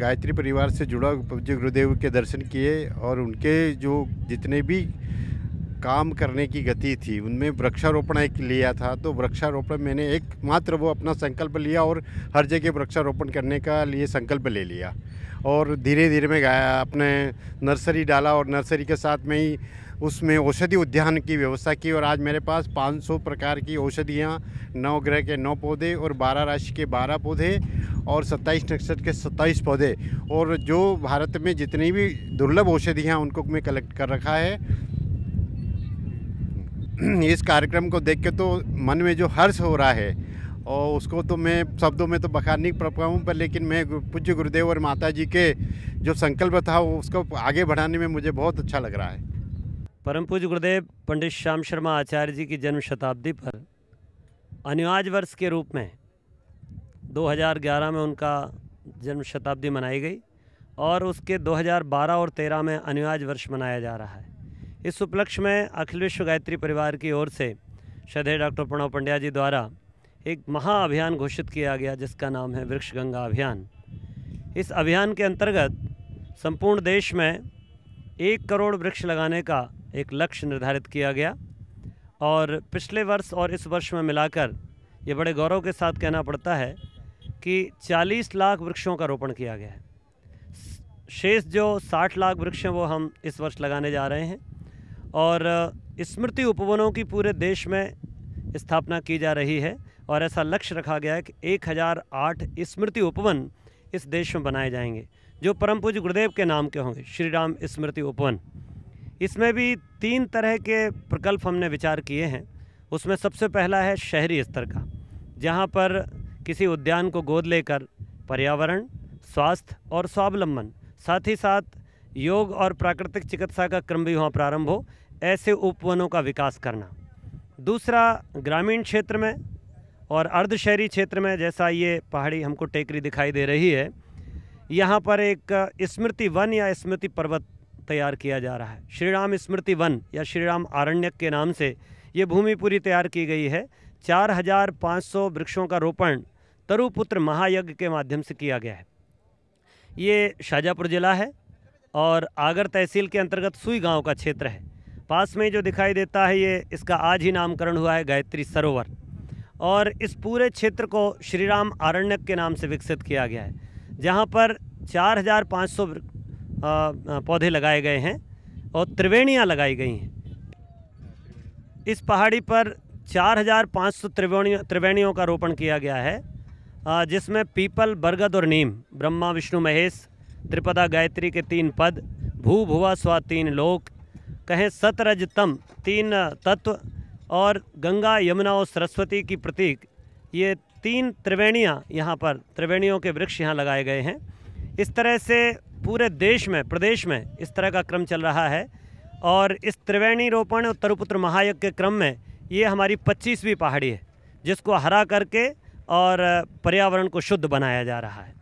गायत्री परिवार से जुड़ा पूज्य गुरुदेव के दर्शन किए और उनके जो जितने भी काम करने की गति थी उनमें वृक्षारोपण एक लिया था। तो वृक्षारोपण मैंने एक मात्र वो अपना संकल्प लिया और हर जगह वृक्षारोपण करने का लिए संकल्प ले लिया और धीरे धीरे मैं अपने नर्सरी डाला और नर्सरी के साथ में ही उसमें औषधि उद्यान की व्यवस्था की और आज मेरे पास 500 प्रकार की औषधियाँ, 9 ग्रह के 9 पौधे और 12 राशि के 12 पौधे और 27 नक्षत्र के 27 पौधे और जो भारत में जितनी भी दुर्लभ औषधियाँ उनको मैं कलेक्ट कर रखा है। इस कार्यक्रम को देख के तो मन में जो हर्ष हो रहा है और उसको तो मैं शब्दों में तो बखान नहीं कर पाऊँ, पर लेकिन मैं पूज्य गुरुदेव और माता जी के जो संकल्प था उसको आगे बढ़ाने में मुझे बहुत अच्छा लग रहा है। परम पूज्य गुरुदेव पंडित श्याम शर्मा आचार्य जी की जन्म शताब्दी पर अनिवार्य वर्ष के रूप में 2011 में उनका जन्म शताब्दी मनाई गई और उसके 2012 और 13 में अनिवार्य वर्ष मनाया जा रहा है। इस उपलक्ष्य में अखिल विश्व गायत्री परिवार की ओर से श्रद्धेय डॉक्टर प्रणव पंड्या जी द्वारा एक महाअभियान घोषित किया गया जिसका नाम है वृक्ष गंगा अभियान। इस अभियान के अंतर्गत संपूर्ण देश में 1 करोड़ वृक्ष लगाने का एक लक्ष्य निर्धारित किया गया और पिछले वर्ष और इस वर्ष में मिलाकर ये बड़े गौरव के साथ कहना पड़ता है कि 40 लाख वृक्षों का रोपण किया गया है। शेष जो 60 लाख वृक्ष हैं वो हम इस वर्ष लगाने जा रहे हैं और स्मृति उपवनों की पूरे देश में स्थापना की जा रही है और ऐसा लक्ष्य रखा गया है कि 1008 स्मृति उपवन इस देश में बनाए जाएंगे जो परम पूज्य गुरुदेव के नाम के होंगे, श्री राम स्मृति उपवन। इसमें भी 3 तरह के प्रकल्प हमने विचार किए हैं। उसमें सबसे पहला है शहरी स्तर का, जहाँ पर किसी उद्यान को गोद लेकर पर्यावरण, स्वास्थ्य और स्वावलंबन, साथ ही साथ योग और प्राकृतिक चिकित्सा का क्रम भी वहाँ प्रारंभ हो, ऐसे उपवनों का विकास करना। दूसरा ग्रामीण क्षेत्र में और अर्धशहरी क्षेत्र में, जैसा ये पहाड़ी हमको टेकरी दिखाई दे रही है, यहाँ पर एक स्मृति वन या स्मृति पर्वत तैयार किया जा रहा है। श्री राम स्मृति वन या श्री राम आरण्यक के नाम से ये भूमि पूरी तैयार की गई है। 4500 वृक्षों का रोपण तरुपुत्र महायज्ञ के माध्यम से किया गया है। ये शाजापुर जिला है और आगर तहसील के अंतर्गत सुई गांव का क्षेत्र है। पास में जो दिखाई देता है ये इसका आज ही नामकरण हुआ है गायत्री सरोवर, और इस पूरे क्षेत्र को श्री राम आरण्यक के नाम से विकसित किया गया है, जहां पर 4500 पौधे लगाए गए हैं और त्रिवेणियां लगाई गई हैं। इस पहाड़ी पर 4500 त्रिवेणियों का रोपण किया गया है, जिसमें पीपल, बरगद और नीम, ब्रह्मा विष्णु महेश, त्रिपदा गायत्री के 3 पद, भू भुवा स्वा 3 लोक, कहें सतरज तम 3 तत्व और गंगा यमुना और सरस्वती की प्रतीक, ये 3 त्रिवेणियाँ यहाँ पर, त्रिवेणियों के वृक्ष यहाँ लगाए गए हैं। इस तरह से पूरे देश में, प्रदेश में इस तरह का क्रम चल रहा है और इस त्रिवेणी रोपण और तरुपुत्र महायज्ञ के क्रम में ये हमारी 25वीं पहाड़ी है, जिसको हरा करके और पर्यावरण को शुद्ध बनाया जा रहा है।